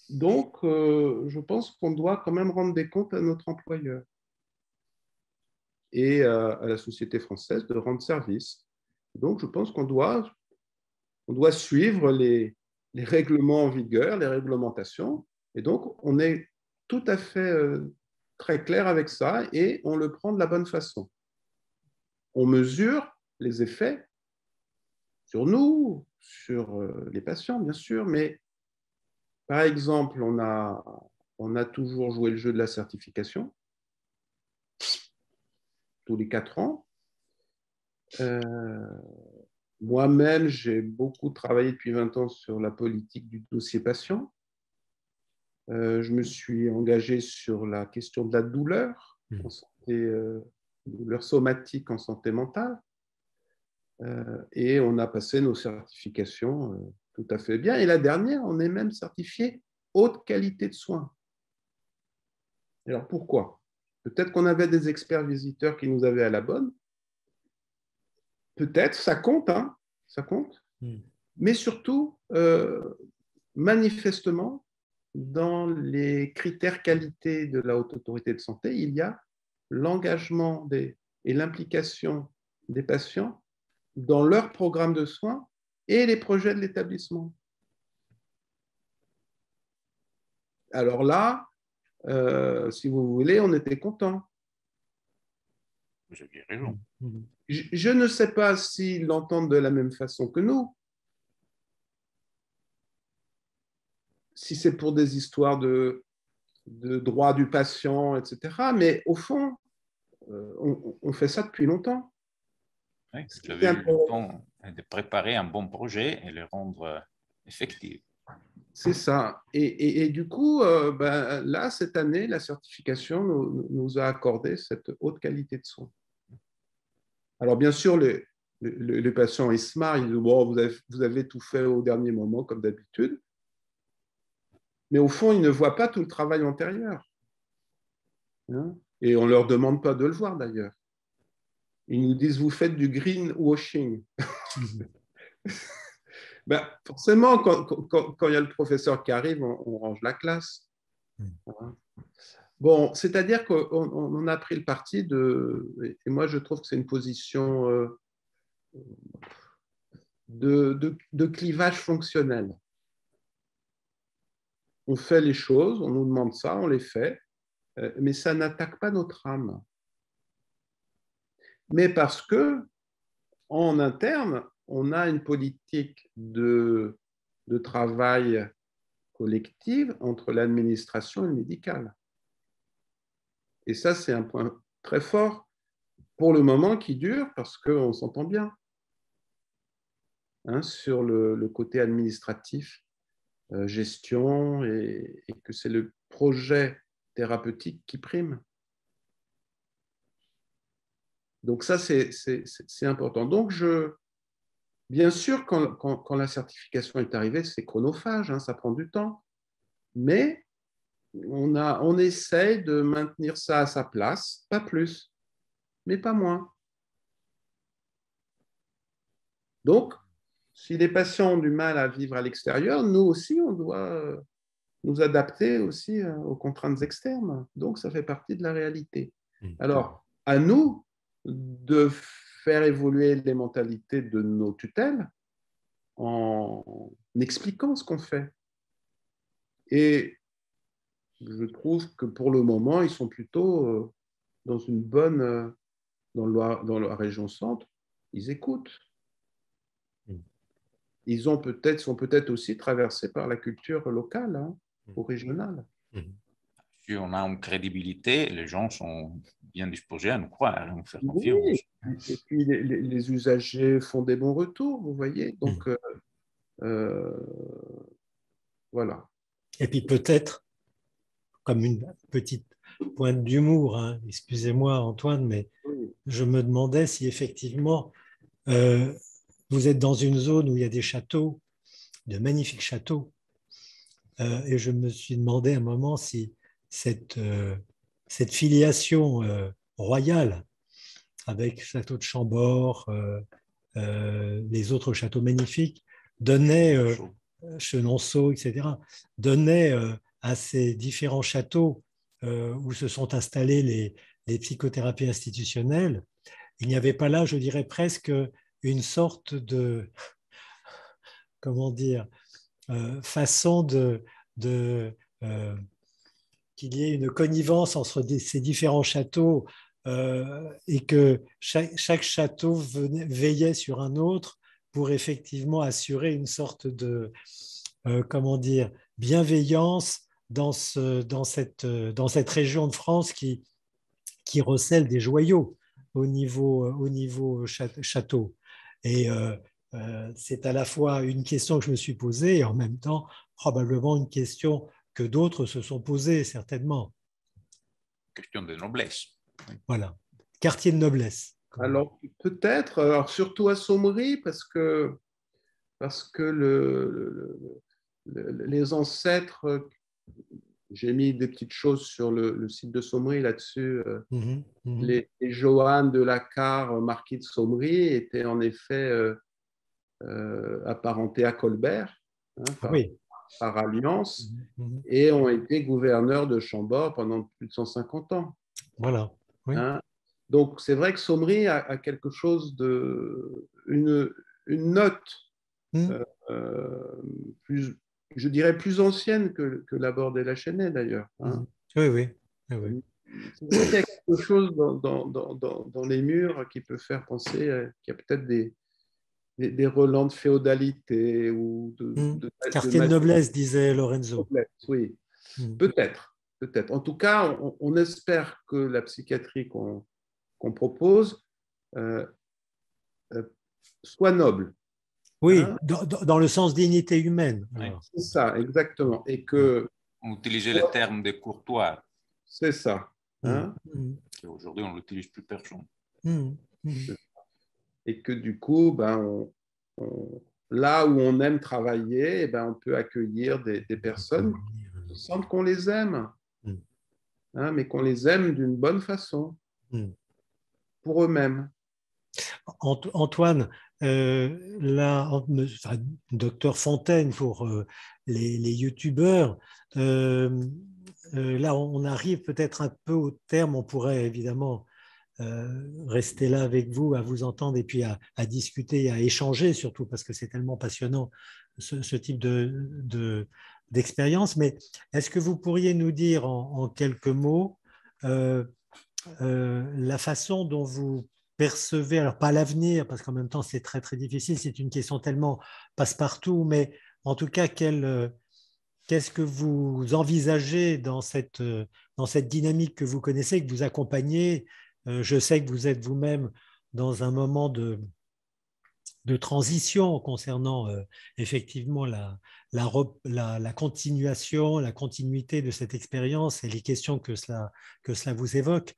donc, je pense qu'on doit quand même rendre des comptes à notre employeur et à la société française de rendre service. Donc, je pense qu'on doit suivre les règlements en vigueur, les réglementations. Et donc, on est tout à fait très clair avec ça et on le prend de la bonne façon. On mesure les effets sur nous, sur les patients, bien sûr, mais par exemple, on a toujours joué le jeu de la certification, tous les 4 ans. Moi-même, j'ai beaucoup travaillé depuis 20 ans sur la politique du dossier patient. Je me suis engagé sur la question de la douleur, en santé, douleur somatique en santé mentale. Et on a passé nos certifications tout à fait bien. Et la dernière, on est même certifié haute qualité de soins. Alors pourquoi? Peut-être qu'on avait des experts visiteurs qui nous avaient à la bonne. Peut-être, ça compte, hein, ça compte. Mais surtout, manifestement, dans les critères qualité de la Haute Autorité de Santé, il y a l'engagement et l'implication des patients dans leur programme de soins et les projets de l'établissement. Alors là, si vous voulez, on était contents.
Vous aviez raison.
Je ne sais pas s'ils l'entendent de la même façon que nous. Si c'est pour des histoires de droit du patient, etc. Mais au fond, on fait ça depuis longtemps.
Oui, vous avez eu le temps de préparer un bon projet et le rendre effectif.
C'est ça. Et du coup, là, cette année, la certification nous a accordé cette haute qualité de soins. Alors, bien sûr, les patients, ils se marrent, ils disent, bon, vous avez tout fait au dernier moment, comme d'habitude. Mais au fond, ils ne voient pas tout le travail antérieur. Hein? Et on ne leur demande pas de le voir, d'ailleurs. Ils nous disent, vous faites du greenwashing. Ben, forcément, quand il y a le professeur qui arrive, on range la classe. Bon, c'est-à-dire qu'on a pris le parti et moi je trouve que c'est une position de clivage fonctionnel. On fait les choses, on nous demande ça, on les fait, mais ça n'attaque pas notre âme. Mais parce que, en interne, on a une politique de travail collective entre l'administration et le médical. Et ça, c'est un point très fort pour le moment qui dure parce qu'on s'entend bien sur le côté administratif, gestion, et que c'est le projet thérapeutique qui prime. Donc ça, c'est important. Donc, bien sûr, quand la certification est arrivée, c'est chronophage, ça prend du temps. Mais on essaye de maintenir ça à sa place, pas plus, mais pas moins. Donc, si les patients ont du mal à vivre à l'extérieur, nous aussi, on doit nous adapter aussi aux contraintes externes. Donc, ça fait partie de la réalité. Alors, à nous de faire évoluer les mentalités de nos tutelles en expliquant ce qu'on fait. Et je trouve que pour le moment, ils sont plutôt dans une bonne... dans la région centre, ils écoutent. Ils sont peut-être aussi traversés par la culture locale ou régionale.
Si on a une crédibilité, les gens sont bien disposés à nous croire, à nous faire
confiance.
Oui,
et puis les usagers font des bons retours, vous voyez. Donc, voilà.
Et puis peut-être, comme une petite pointe d'humour, excusez-moi Antoine, mais je me demandais si effectivement vous êtes dans une zone où il y a des châteaux, de magnifiques châteaux, et je me suis demandé à un moment si cette, cette filiation royale avec château de Chambord, les autres châteaux magnifiques, donnait, Chenonceau, etc., donnait à ces différents châteaux où se sont installées les psychothérapies institutionnelles, il n'y avait pas là, je dirais presque, une sorte de, comment dire, façon de qu'il y ait une connivence entre ces différents châteaux et que chaque château veillait sur un autre pour effectivement assurer une sorte de, comment dire, bienveillance dans cette région de France qui recèle des joyaux au niveau château. Et c'est à la fois une question que je me suis posée et en même temps probablement une question que d'autres se sont posées, certainement.
Question de noblesse.
Voilà. Quartier de noblesse.
Alors, peut-être, alors surtout à Sommery, parce que les ancêtres, j'ai mis des petites choses sur le site de Sommery là-dessus. Les Johannes de Lacar, marquis de Sommery, étaient en effet apparentés à Colbert, par alliance, et ont été gouverneurs de Chambord pendant plus de 150 ans.
Voilà. Oui.
Donc, c'est vrai que Sommery a quelque chose de... une note plus, je dirais, plus ancienne que l'Aborde et la Chênaie, d'ailleurs.
Oui, oui. Oui.
C'est vrai qu'il y a quelque chose dans les murs qui peut faire penser qu'il y a peut-être des relents de féodalité ou
quartier de noblesse, disait Lorenzo.
Oui, peut-être. En tout cas, on espère que la psychiatrie qu'on propose soit noble.
Oui, dans le sens dignité humaine.
C'est ça, exactement. Et que...
On utilisait le terme de courtois.
C'est ça.
Aujourd'hui, on ne l'utilise plus personne.
Et que du coup, là où on aime travailler, on peut accueillir des personnes qui sentent qu'on les aime, mais qu'on les aime d'une bonne façon, pour eux-mêmes.
Antoine, là, docteur Fontaine pour les youtubeurs, là, on arrive peut-être un peu au terme. On pourrait évidemment rester là avec vous, à vous entendre et puis à discuter, à échanger surtout, parce que c'est tellement passionnant ce type d'expérience. Mais est-ce que vous pourriez nous dire en quelques mots la façon dont vous percevez, alors pas l'avenir, parce qu'en même temps c'est très très difficile, c'est une question tellement passe-partout, mais en tout cas, qu'est-ce que vous envisagez dans cette dynamique que vous connaissez, que vous accompagnez? Je sais que vous êtes vous-même dans un moment de transition concernant effectivement la continuation, la continuité de cette expérience et les questions que cela vous évoque.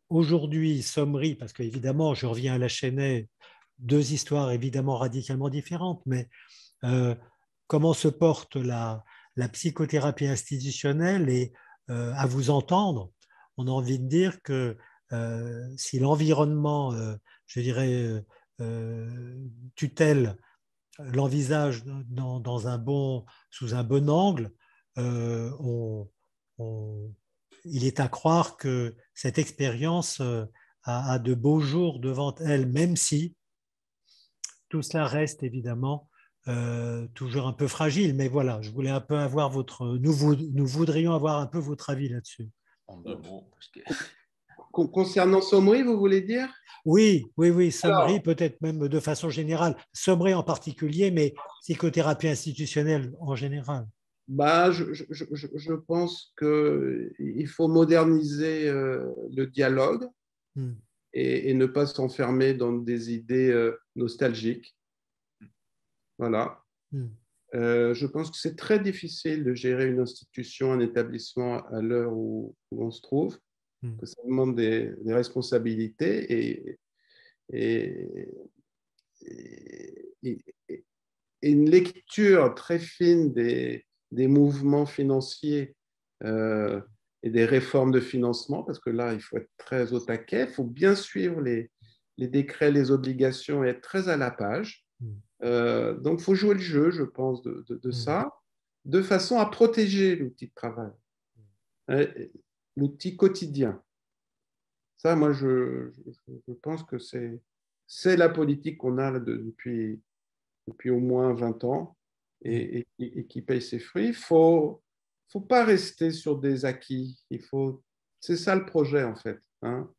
Aujourd'hui, Sommery, parce qu'évidemment, je reviens à la Chênaie, deux histoires évidemment radicalement différentes, mais comment se porte la psychothérapie institutionnelle et à vous entendre, on a envie de dire que si l'environnement, je dirais, tutelle l'envisage sous un bon angle, il est à croire que cette expérience a de beaux jours devant elle, même si tout cela reste évidemment toujours un peu fragile. Mais voilà, je voulais un peu avoir nous voudrions avoir un peu votre avis là-dessus.
En deux mots, parce que...
Concernant Sommery, vous voulez dire?
Oui, Sommery, peut-être même de façon générale. Sommery en particulier, mais psychothérapie institutionnelle en général.
Je pense qu'il faut moderniser le dialogue et ne pas s'enfermer dans des idées nostalgiques. Voilà. Je pense que c'est très difficile de gérer une institution, un établissement à l'heure où on se trouve. que ça demande des responsabilités et, et, et une lecture très fine des mouvements financiers et des réformes de financement, parce que là, il faut être très au taquet, il faut bien suivre les décrets, les obligations et être très à la page. Donc, il faut jouer le jeu, je pense, de ça, de façon à protéger l'outil de travail, l'outil quotidien. Ça, moi, je pense que c'est la politique qu'on a là depuis au moins 20 ans et qui paye ses fruits. Il ne faut pas rester sur des acquis. C'est ça le projet, en fait. Hein.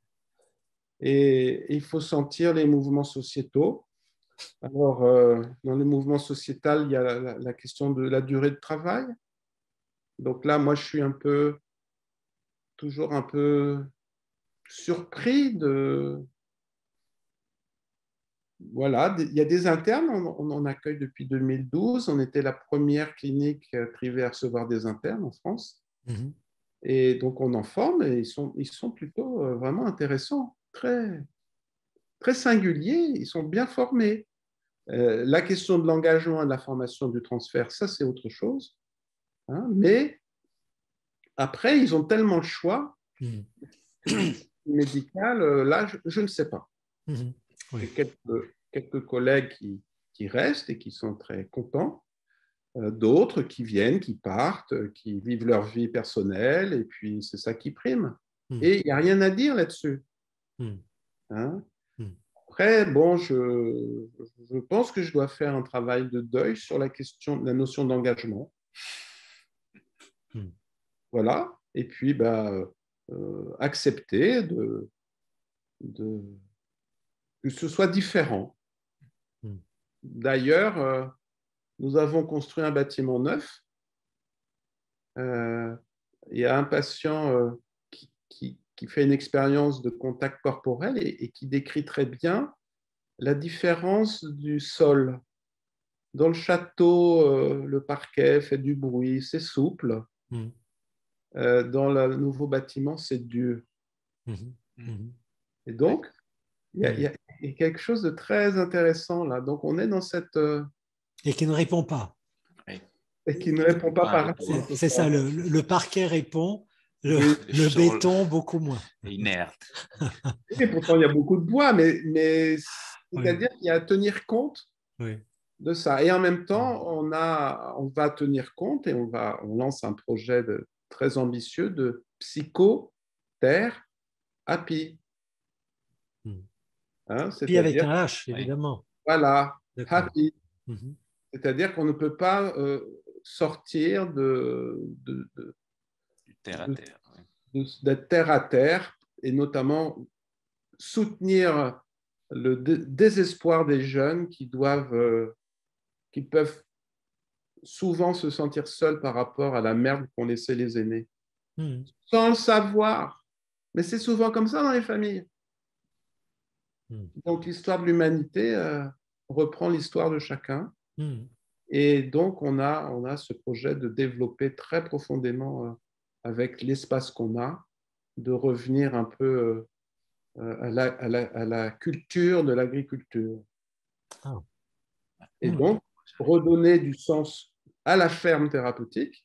Et il faut sentir les mouvements sociétaux. Alors, dans les mouvements sociétals, il y a la question de la durée de travail. Donc là, moi, je suis toujours un peu surpris Voilà, il y a des internes, on en accueille depuis 2012. On était la première clinique privée à recevoir des internes en France. Et donc, on en forme et ils sont plutôt vraiment intéressants, très, très singuliers, ils sont bien formés. La question de l'engagement et de la formation du transfert, ça, c'est autre chose. Hein, mais après, ils ont tellement le choix médical, là, je ne sais pas. Oui. Quelques collègues qui restent et qui sont très contents, d'autres qui viennent, qui partent, qui vivent leur vie personnelle, et puis c'est ça qui prime. Et il n'y a rien à dire là-dessus. Hein? Après, bon, je pense que je dois faire un travail de deuil sur la notion d'engagement. Voilà. Et puis, accepter que ce soit différent. D'ailleurs, nous avons construit un bâtiment neuf. Il y a un patient qui fait une expérience de contact corporel et qui décrit très bien la différence du sol. Dans le château, le parquet fait du bruit, c'est souple. Dans le nouveau bâtiment, c'est dur. Et donc, il y a quelque chose de très intéressant là. Donc, on est dans cette...
Et qui ne répond pas.
Et qui ne répond pas par...
C'est ça, le parquet répond, le béton beaucoup moins.
Inerte.
Et pourtant, il y a beaucoup de bois, mais c'est-à-dire qu'il y a à tenir compte de ça. Et en même temps, on va tenir compte et on lance un projet très ambitieux de psychothérapie.
Hein, puis avec un H, évidemment.
Voilà, happy. C'est-à-dire qu'on ne peut pas sortir du
terre à terre.
D'être terre à terre et notamment soutenir le désespoir des jeunes qui peuvent souvent se sentir seuls par rapport à la merde qu'ont laissé les aînés. Sans le savoir. Mais c'est souvent comme ça dans les familles. Donc l'histoire de l'humanité reprend l'histoire de chacun. Et donc on a ce projet de développer très profondément avec l'espace qu'on a, de revenir un peu à la culture de l'agriculture. Et donc, redonner du sens à la ferme thérapeutique,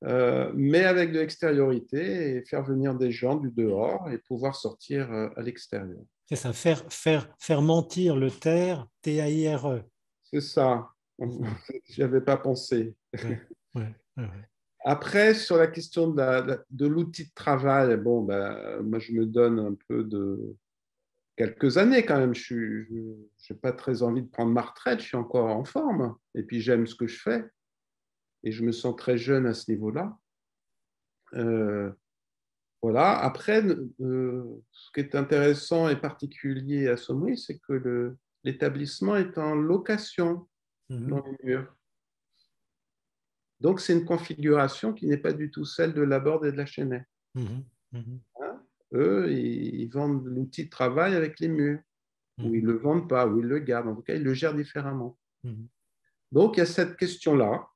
mais avec de l'extériorité et faire venir des gens du dehors et pouvoir sortir à l'extérieur.
C'est ça, faire mentir le terre, T-A-I-R-E.
C'est ça, j'y avais pas pensé. Après, sur la question de l'outil de travail, bon, moi, je me donne un peu de quelques années quand même. Je n'ai pas très envie de prendre ma retraite, je suis encore en forme. Et puis, j'aime ce que je fais. Et je me sens très jeune à ce niveau-là. Voilà. Après, ce qui est intéressant et particulier à Sommeil, c'est que l'établissement est en location dans les murs. Donc, c'est une configuration qui n'est pas du tout celle de la Borde et de la Chênaie. Hein? Eux, ils vendent l'outil de travail avec les murs, ou ils ne le vendent pas, ou ils le gardent. En tout cas, ils le gèrent différemment. Donc, il y a cette question-là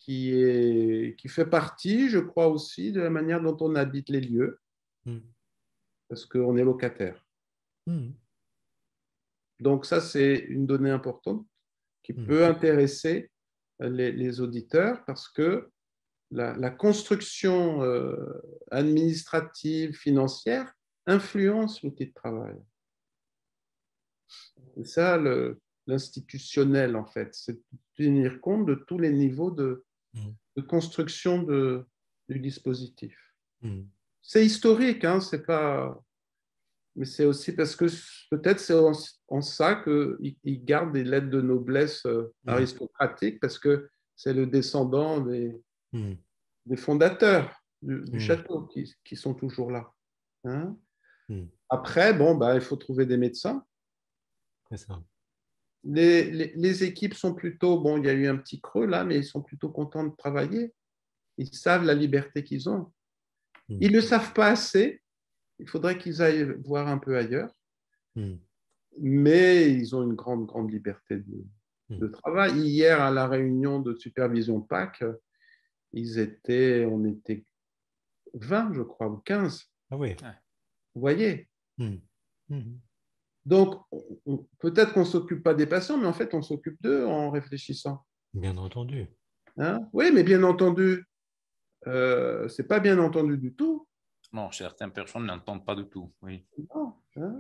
qui fait partie, je crois aussi, de la manière dont on habite les lieux, parce qu'on est locataire. Donc ça, c'est une donnée importante qui peut intéresser les auditeurs, parce que la construction administrative, financière, influence l'outil de travail. C'est ça l'institutionnel, en fait, c'est tenir compte de tous les niveaux de construction du dispositif. C'est historique, hein, c'est pas... mais c'est aussi parce que peut-être c'est en ça qu'ils gardent des lettres de noblesse aristocratique, parce que c'est le descendant des fondateurs du château qui sont toujours là. Hein. Après, bon, il faut trouver des médecins.
C'est ça.
Les équipes sont plutôt, bon, il y a eu un petit creux là, mais ils sont plutôt contents de travailler. Ils savent la liberté qu'ils ont. Ils ne le savent pas assez. Il faudrait qu'ils aillent voir un peu ailleurs. Mais ils ont une grande, grande liberté de travail. Hier, à la réunion de supervision PAC, on était 20, je crois, ou 15.
Ah oui.
Vous voyez. Donc, peut-être qu'on ne s'occupe pas des patients, mais en fait, on s'occupe d'eux en réfléchissant.
Bien entendu.
Hein? Oui, mais bien entendu, ce n'est pas bien entendu du tout.
Non, certaines personnes n'entendent pas du tout, oui.
Non, hein?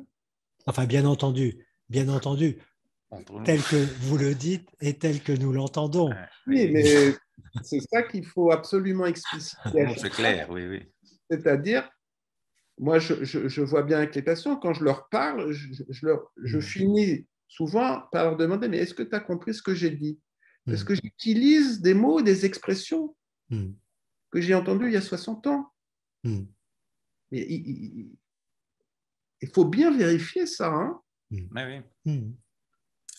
Enfin, bien entendu, tel que vous le dites et tel que nous l'entendons.
Oui, mais c'est ça qu'il faut absolument expliciter.
C'est clair, oui, oui.
C'est-à-dire, moi, je vois bien avec les patients, quand je leur parle, je finis souvent par leur demander, mais est-ce que tu as compris ce que j'ai dit? Parce que j'utilise des mots, des expressions que j'ai entendues il y a 60 ans. Mais il faut bien vérifier ça. Hein?
Mais oui.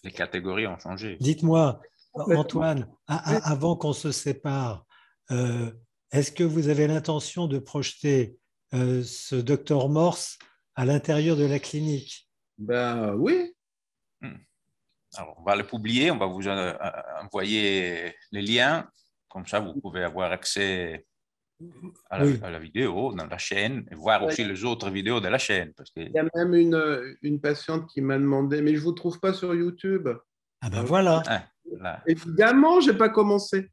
Les catégories ont changé.
Dites-moi, Antoine, avant qu'on se sépare, est-ce que vous avez l'intention de projeter ce docteur Morse à l'intérieur de la clinique?
Ben oui.
Alors, on va le publier, on va vous envoyer les liens. Comme ça, vous pouvez avoir accès à la vidéo dans la chaîne et voir aussi les autres vidéos de la chaîne. Parce que...
Il y a même une patiente qui m'a demandé, mais je ne vous trouve pas sur YouTube.
Ah ben voilà.
Évidemment, je n'ai pas commencé.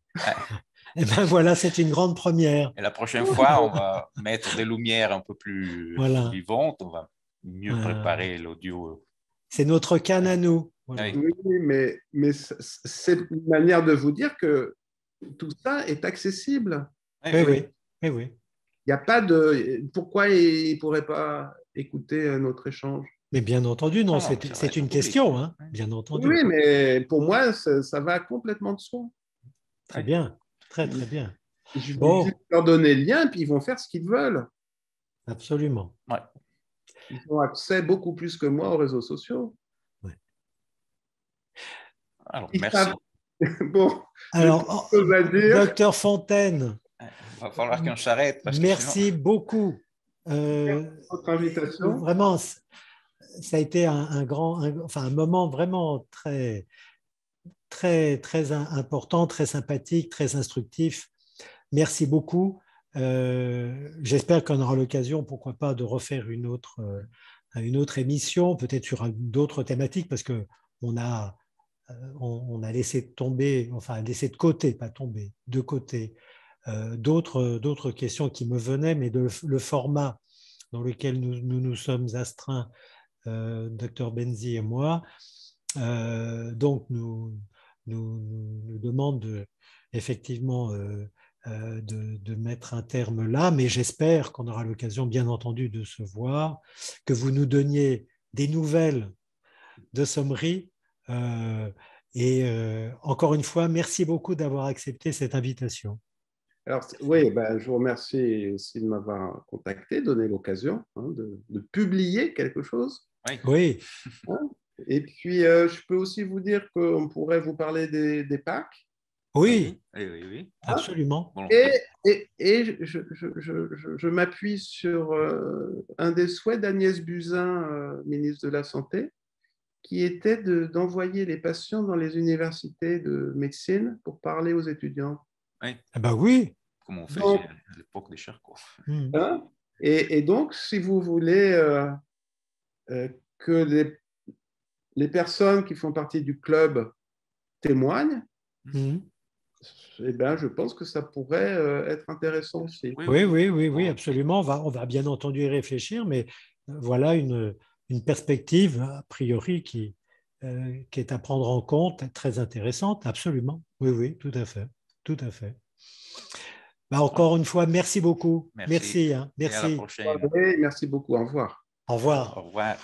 Et ben voilà, c'est une grande première.
Et la prochaine fois, on va mettre des lumières un peu plus vivantes, on va mieux préparer l'audio.
C'est notre canne à nous.
Voilà. Oui, mais c'est une manière de vous dire que tout ça est accessible.
Oui.
Il n'y a pas de... Pourquoi il ne pourrait pas écouter notre échange?
Mais bien entendu, non, c'est une question, hein, bien entendu.
Oui, mais pour moi, ça va complètement de soi.
Très bien, très bien.
Je vais juste leur donner le lien, puis ils vont faire ce qu'ils veulent.
Absolument.
Ouais.
Ils ont accès beaucoup plus que moi aux réseaux sociaux.
Ouais.
Alors, merci.
Bon,
alors, docteur Fontaine,
il va falloir qu'on s'arrête.
Merci beaucoup.
Votre invitation.
Vraiment, ça a été un moment vraiment très important, très sympathique, très instructif. Merci beaucoup. J'espère qu'on aura l'occasion, pourquoi pas, de refaire une autre émission, peut-être sur d'autres thématiques, parce qu'on a laissé tomber, enfin laissé de côté, pas tomber, de côté, d'autres questions qui me venaient, mais le format dans lequel nous sommes astreints, Dr Benzi et moi, donc nous demande effectivement de mettre un terme là, mais j'espère qu'on aura l'occasion, bien entendu, de se voir, que vous nous donniez des nouvelles de Sommery. Encore une fois, merci beaucoup d'avoir accepté cette invitation.
Alors, oui, je vous remercie aussi de m'avoir contacté, donné l'occasion de publier quelque chose.
Oui.
Et puis, je peux aussi vous dire qu'on pourrait vous parler des PAC.
Oui,
oui.
Absolument.
Et je m'appuie sur un des souhaits d'Agnès Buzyn, ministre de la Santé, qui était d'envoyer les patients dans les universités de médecine pour parler aux étudiants.
Oui.
Ah ben oui.
Comme on faisait à l'époque des Charcot.
Hein? Et donc, si vous voulez que les personnes qui font partie du club témoignent, eh ben, je pense que ça pourrait être intéressant aussi.
Oui, absolument. On va bien entendu y réfléchir, mais voilà une perspective, a priori, qui est à prendre en compte, très intéressante, absolument. Oui, tout à fait. Tout à fait. Bah, encore une fois, merci beaucoup.
Merci.
Hein.
Et à la
Merci.
prochaine.
Merci beaucoup. Au revoir.
Au revoir.
Au revoir.